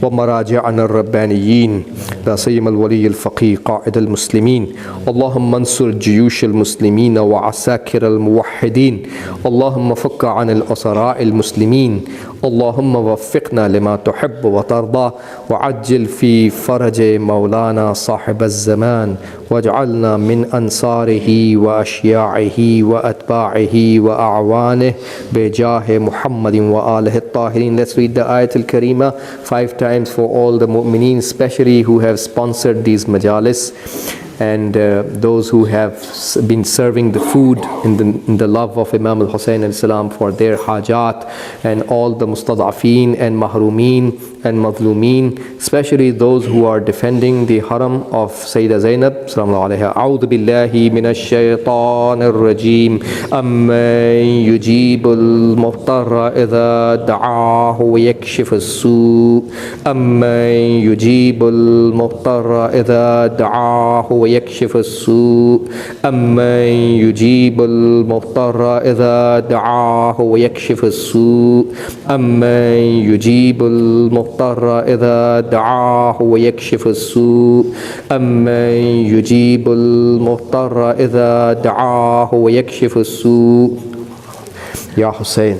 Speaker 2: ومراجعنا الربانيين لا سيما الولي الفقيه قائد المسلمين اللهم انصر جيوش المسلمين وعساكر الموحدين اللهم فك عن الأسراء المسلمين اللهم وفقنا لما تحب وترضى وعجل في فرج مولانا صاحب الزمان واجعلنا من أنصاره وأشياعه وأتباعه وأعوانه بجاه محمد وآله الطاهرين. Let's read the Ayat al-Karima 5 times for all the mu'mineen, especially who have sponsored these majalis.
Speaker 1: and those who have been serving the food in the love of Imam al-Hussein alayhi salam for their hajat, and all the mustad'afeen and mahrumeen and mazlumeen, especially those who are defending the haram of Sayyidah Zainab sallallahu alayha. A'udhu billahi minash shaytanir rajim. Amman yujibul muhtarra idha da'ahu wa yakshifus su'. Amman yujibul muhtarra idha da'ahu wa yakshifus su'. Amman yujibul muhtarra idha da'ahu wa yakshifus su'. Amman yujibul muhtarra إذا دعاه ويكشف السوء. أمن يجيب المضطر إذا دعاه ويكشف السوء. يا حسين.